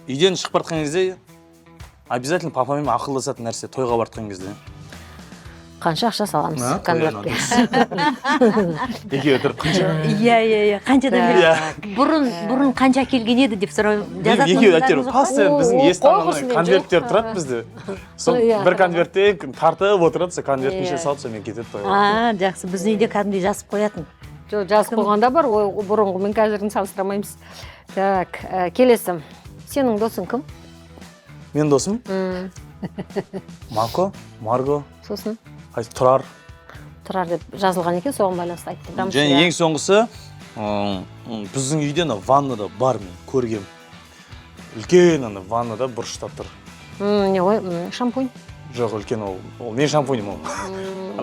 Үйден шығып бартқан кезде обязательно папамен ақылдасатын нәрсе тойға бартқан кезде. Қанша ақша саламыз конвертке. Екеуі тұрып қанша? Иә, қаншадан бері бұрын қанша келген еді деп сұраймын. Екеуі әйтеуір постоянно біздің естен конверттер тұрады бізде. Сол бір конвертте тартып отырады, сол конверттің ішіне салып сонымен кетеді тойға. Жақсы, біздің үйде кәдімгідей жазып қоятын. Жоқ, жазып қойғанда бар, бұрынғы мен қазірін салыстырамаймыз. Так, келесі. Сенің досың кім? Мен досым? Мако, Марго, Сосын? Тұрар. Тұрар деп жазылған екен, соған байланысты айттым. Және ең соңғысы, біздің үйден ваннада бар мен көргем. Үлкен ваннада бұрышта тұр. Не ғой, шампунь? Жоқ, үлкен ол не шампунь ол.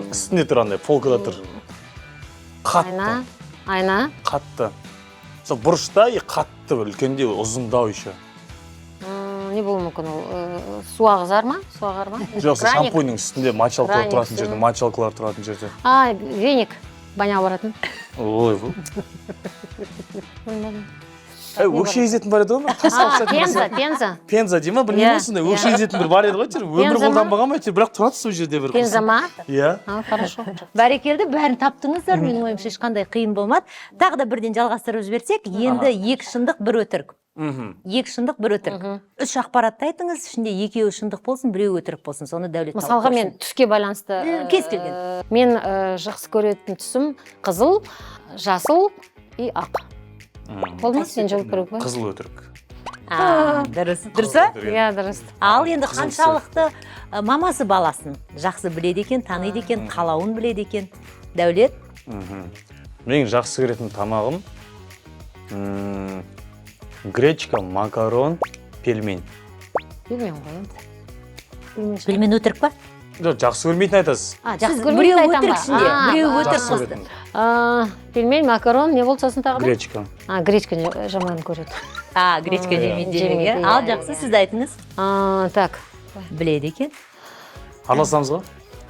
Үстінде тұрғандай, полкада тұр. Қатты. Айна? Қатты. Сол бұрышта қатты үлкенде ұзындау еще. Не болуы мүмкін ол? Су ағызар ма? Жоқ, шампуньның үстінде мочалкалар тұратын жерде, мочалкалар тұратын жерде. Веник. Баняға баратын. Ой, бұл. Өкше езетін бар еді ғой? Пенза дей ма? Білмеймін осындай. Өкше езетін бір бар еді ғой? Өмір қолданбаған ма? Бірақ тұрады сол жерде бір. Пенза ма? Иә. Хорошо. Бәрекелді, бәрін таптыңыздар, менің ойымша ешқандай қиын болмады. Тағы да бірден жалғастырып жіберсек, енді екі шындық бір өтірік. Екі шындық бір өтірік. Үш ақпаратты айтыңыз, ішінде екеуі шындық болсын, біреуі өтірік болсын. Соны Дәулет. Мысалға мен түске байланысты кез келген. Мен жақсы көретін түсім қызыл, жасыл и ақ. Болды ма? Сен жауап беру керек. Қызыл өтірік. Дұрыс па? Иә, дұрыс. Ал енді қаншалықты мамасы баласын жақсы біледі екен, таниды екен, қалауын біледі екен. Дәулет? Мен жақсы көретін тамағым гречка, макарон, пельмень. Білмеймін ғой. Пельмень өтірік па? Жоқ, жақсы көрмейтін айтасыз. Жақсы көрмейтін айтам ба? Біреуі өтірік Жақсы қосты. көретін. Пельмень, макарон, не болды сосын тағы да? Гречка. Гречка жаман көреді. Гречка жемейді. Ал жақсы, сіз айтыңыз. Так. Біледі екен. Араласамыз ғой?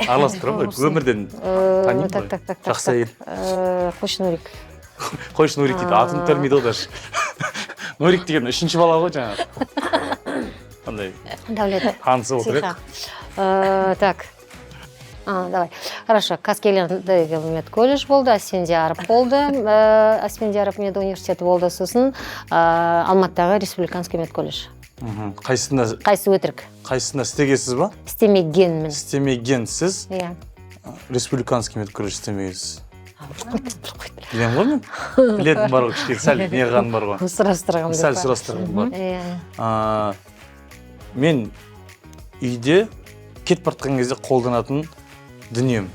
Араласып тұрам, өмірден танимын ғой. Так. Жақсы әйел. Қойшы Нурик. Қойшы Нурик дейді, атын білмейді ғой даже. Нурик деген үшінші бала ғой жаңағы. Қандай Дәулет. танысып отырайық. Так. Давай. Хорошо. Қаскелеңдегі медколледж болды, Асфендияров болды. Асфендияров медуниверситеті болды, сосын Алматыдағы республиканский медколледж. Қайсы өтірік? Қайсысында істегенсіз ба? Істемегенмін. Істемегенсіз. Иә. Республиканский медколледж істемегенсіз. Білем ғой мен? Білетін бар ғой, кішкене сәл неғаным бар ғой. Сұрастырғым деп. Сәл сұрастырғым бар. Иә. Мен үйде кетіп бартқан кезде қолданатын дүнием.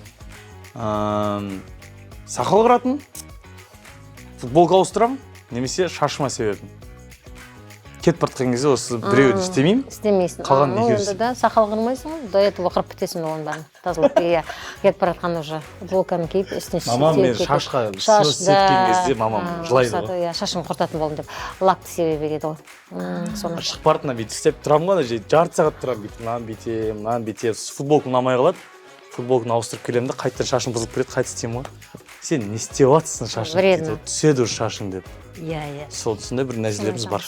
Сақал қыратын, футболка ауыстырам, немесе шашыма себетін. Кетіп бартқан кезде осы біреуін істемеймін. Істемейсің. Қалған екеуісі. Да, сақал қырмайсың ғой, до этого қырып бітесің оның бәрін. Тазалап, иә. Кетіп баратқан уже футболканы киіп, үстіне мамам мен шашқа сыз сепкен кезде мамам жылайды ғой. Иә, шашым құртатын болдым деп. Лакты себеп еді ғой. Шығып бартына бүйтіп істеп тұрамын ғой, жарты сағат тұрамын бүйтіп, мынаны бүйтем. Футболка ұнамай қалады. Футболканы ауыстырып келемін де, қайтадан шашым бұзылып кетеді, қайта істеймін ғой. Сен не істеп жатсың шашың? Түседі уже шашың деп. Иә. Сол сондай бір нәзілеріміз бар.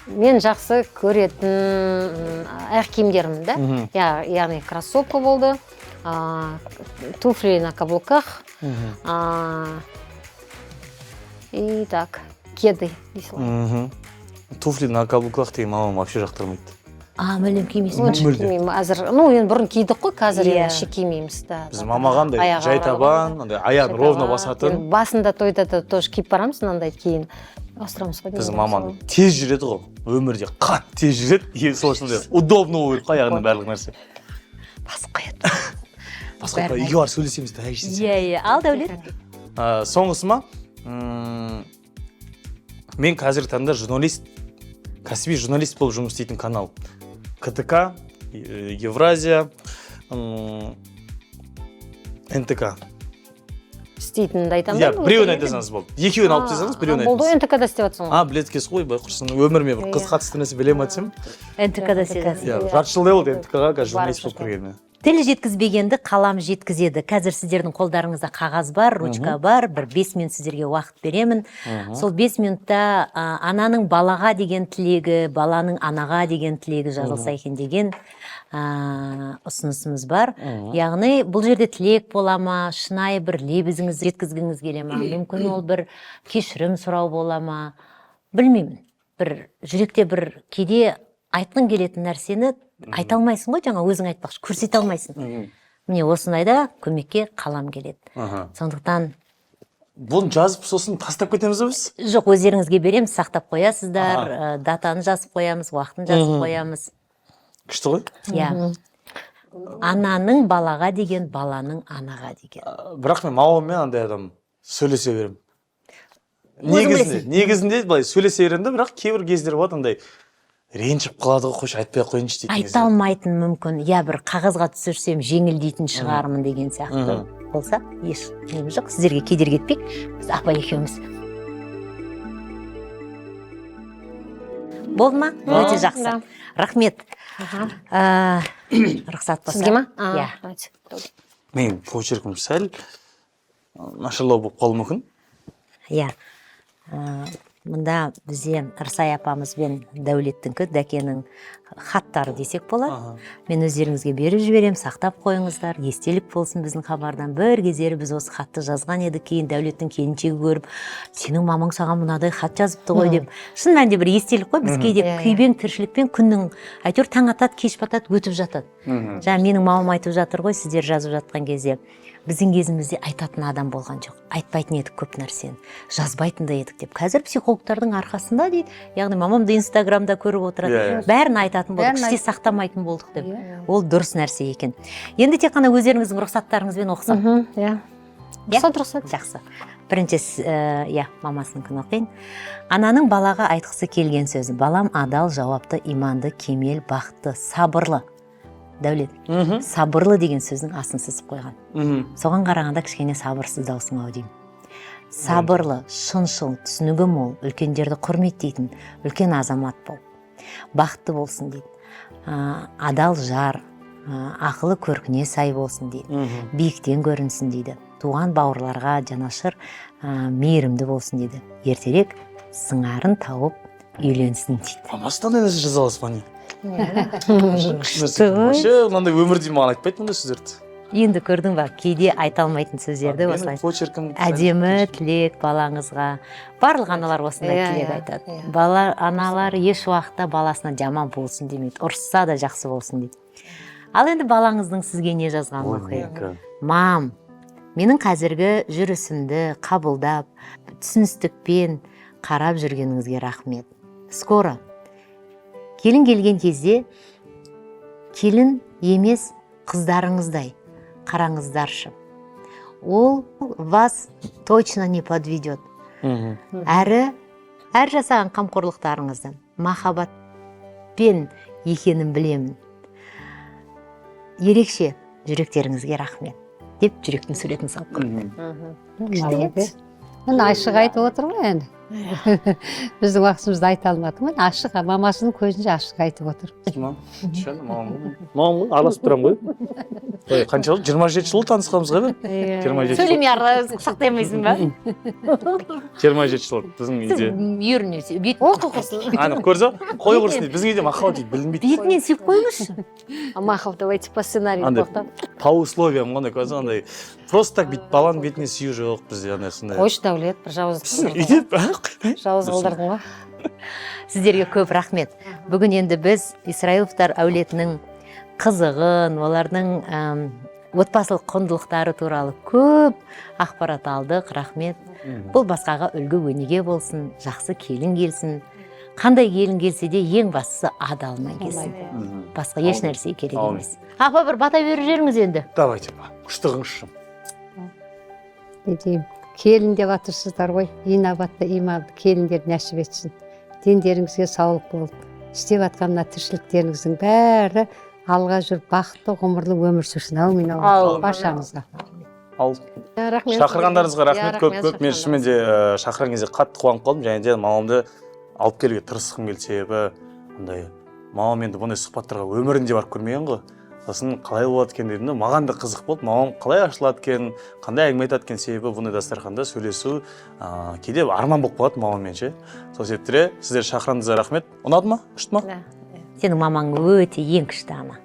Мен жақсы көретін аяқ киімдерім да. Яғни кроссовка болды, туфли на каблуках, и так, кеды. Туфли на каблуках деген мамам вообще жақтырмайды. Мүлдем кимейсің. Кимеймін. Әзір, енді бұрын кидік қой, қазір енді ше кимейміз. Біз мамағандай жай табан, аяғын ровно басатын. Басында тойда да тоже киіп барамыз, мынандай кейін. Ауыстырамыз ғой. Біз маман тез жүреді ғой, өмірде қат тез жүреді, сол үшін удобно болып қой аяғына барлық нәрсе. Басып қояды. Басып қояды, үйге барып сөйлесеміз де әйшін. Иә, ал Дәулет. Соңғысы ма? Мен қазіргі таңда кәсіби журналист болып жұмыс істейтін канал. КТК, Евразия, НТК. Істейтінді айтам ба? Біреуін айтасаңыз болды. Екеуін алып тезаңыз, біреуін айтыңыз. Болды, НТК-да істеп жатсың ғой. Білеткес қой, құрсын өмірме бір қыз қатысты нәрсе білем айтсам. НТК-да істеп жатсың. Жарты жылдай болды НТК-ға журналист болып кіргеніме. тіл жеткізбегенді қалам жеткізеді. Қазір сіздердің қолдарыңызда қағаз бар, ручка бар. Бір 5 минут сіздерге уақыт беремін. Сол 5 минутта ананың балаға деген тілегі, баланың анаға деген тілегі жазылса екен деген ұсынысымыз бар. Яғни бұл жерде тілек бола ма, шынайы бір лебізіңізді жеткізгіңіз келе ма, мүмкін ол бір кешірім сұрау бола ма, білмеймін. Бір жүректе бір кейде айтқың келетін нәрсені айта алмайсың ғой, жаңа өзің айтпақшы, көрсете алмайсың. Міне осындайда көмекке қалам келеді. Сондықтан бұны жазып сосын тастап кетеміз бе біз? жоқ, өздеріңізге береміз, сақтап қоясыздар, датаны жазып қоямыз, уақытын жазып қоямыз. Күшті ғой? Иә. Ананың балаға деген, баланың анаға деген. Бірақ мен мамаммен андай адам сөйлесе беремін. Өзің Негізінде былай сөйлесе беремін да, бірақ кейбір кездер болады андай ренжіп қалады ғой, қойшы айтпай ақ қойыншы дейтін Айта алмайтын мүмкін, я бір қағазға түсірсем жеңілдейтін шығармын деген сияқты болса, еш нем жоқ, сіздерге кедергі етпейік, біз апа екеуміз. Болды ма? Өте жақсы. Рахмет. Рұқсат болса. Сізге ма? Иә. Мен почеркім сәл нашарлау болып қалуы мүмкін. Иә. Мұнда бізде Ырсай апамыз бен Дәулеттіңкі, Дәкенің хаттары десек болады. Мен өздеріңізге беріп жіберем, сақтап қойыңыздар, естелік болсын біздің хабардан. Бір кездері біз осы хатты жазған еді, кейін Дәулеттің келіншегі көріп, сенің мамаң саған мынадай хат жазыпты ғой деп. Шын мәнінде бір естелік қой, біз кейде күйбең тіршілікпен күннің әйтеуір таң атады, кеш батады, өтіп жатады. Жаңа менің мамам айтып жатыр ғой, сіздер жазып жатқан кезде. Біздің кезімізде айтатын адам болған жоқ. Айтпайтын едік көп нәрсені, жазбайтын да едік деп. Қазір психологтардың арқасында дейді, яғни мамамды Инстаграмда көріп отырады, бәрін айтатын болдық, іште сақтамайтын болдық деп. Ол дұрыс нәрсе екен. Енді тек қана өздеріңіздің рұқсаттарыңызбен оқысам. Иә. Рұқсат. Жақсы. Бірінші, мамасыныкін оқиын. Ананың балаға айтқысы келген сөзі: балам адал, жауапты, иманды, кемел, бақытты, сабырлы. Дәулет, сабырлы деген сөздің асын сызып қойған. Соған қарағанда кішкене сабырсыз даусың ау деймін. Сабырлы, шыншыл, түсінігі мол, үлкендерді құрметтейтін, үлкен азамат бол. Бақытты болсын дейді. Адал жар, ақылы көркіне сай болсын дейді. Биіктен көрінсін дейді. Туған бауырларға жанашыр, мейірімді болсын дейді. Ертерек сыңарын тауып үйленсін дейді. Мамасынан нәрсе жаза аласыз ба не? Мынандай өмірде маған айтпайды мұндай сөздерді. Енді көрдің ба, кейде айта алмайтын сөздерді осылай. Әдемі тілек балаңызға. Барлық аналар осындай тілек айтады. Бала аналар еш уақытта баласына жаман болсын демейді, ұрысса да жақсы болсын дейді. Ал енді балаңыздың сізге не жазғанын оқиық. Мам, менің қазіргі жүрісімді қабылдап, түсіністікпен қарап жүргеніңізге рахмет. Скоро келін келген кезде келін емес қыздарыңыздай қараңыздаршы. Ол вас точно не подведет. Әр жасаған қамқорлықтарыңыздың махаббатпен екенін білемін. Ерекше жүректеріңізге рахмет деп жүректің суретін салып қойды. Мен ашық айтып отыр ғой енді. Біздің уақытымызда айта алмадым. Мен ашық, мамасының көзінше ашық айтып отыр. Мамам араласып тұрам ғой. Қанша жыл? 27 жыл танысқанбыз ғой. Сөйлемей сақтай алмайсың ба? 27 жыл біздің үйде. Үйірінесі, Оқы құрсын. Анық көрсі, қой құрсын дейді. Біздің үйде махаббат дейді, білінбейді. бетінен сүйіп қойыңызшы. Махов, давайте по сценарию тоқтап. По условиям қандай көрсі, андай просто так бит баланың бетіне сүю жоқ бізде андай сондай. Қойшы Дәулет, бір жауыз қылдырдың ғой. Сіздерге көп рахмет. Бүгін енді біз Исраиловтар әулетінің қызығын, олардың отбасылық құндылықтары туралы көп ақпарат алдық. Рахмет. Бұл басқаға үлгі өнеге болсын, жақсы келін келсін. Қандай келін келсе де ең бастысы адалмен келсін. Басқа еш нәрсе керек емес. Апа, бір бата беріп жеріңіз енді. Давайте, күштігіңізші. Не деймін, келін деп атырсыздар ғой, инабатты, иманды келіндер нәсіп етсін. Дендеріңізге саулық болып, істеп атқанына тіршіліктеріңіздің бәрі алға жүріп, бақытты ғұмырлы өмір сүрсін. Әумин, баршаңызға. Ал шақырғандарыңызға рахмет көп. Мен шынымен де шақырған кезде қатты қуанып қалдым. Және де мамамды алып келуге тырысқым келсе, мамам енді бұндай сұхбаттарға өмірінде барып көрмеген ғой. сосын қалай болады екен дедім да, маған да қызық болды, мамам қалай ашылады екен, қандай әңгіме айтады екен, себебі бұндай дастарханда сөйлесу кейде арман болып қалады мамаммен ше. Сол себептен сіздер шақырғаныңызға рахмет. Ұнады ма? Күшті ма? Сенің мамаң өте ең күшті ана.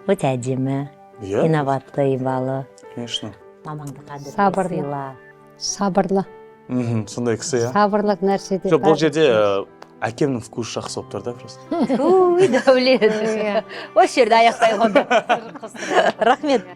Өте әдемі, Иә, инновативный балы. конечно. Мамаңды қадір Сабырлы. сыйла. Сабырлы. Сондай кісі, иә. Сабырлық нәрседе Жоқ, бұл жерде әкемнің вкусы жақсы болып тұр да просто. Туй, дәулет. Осы жерде аяқтайық онда. Рахмет.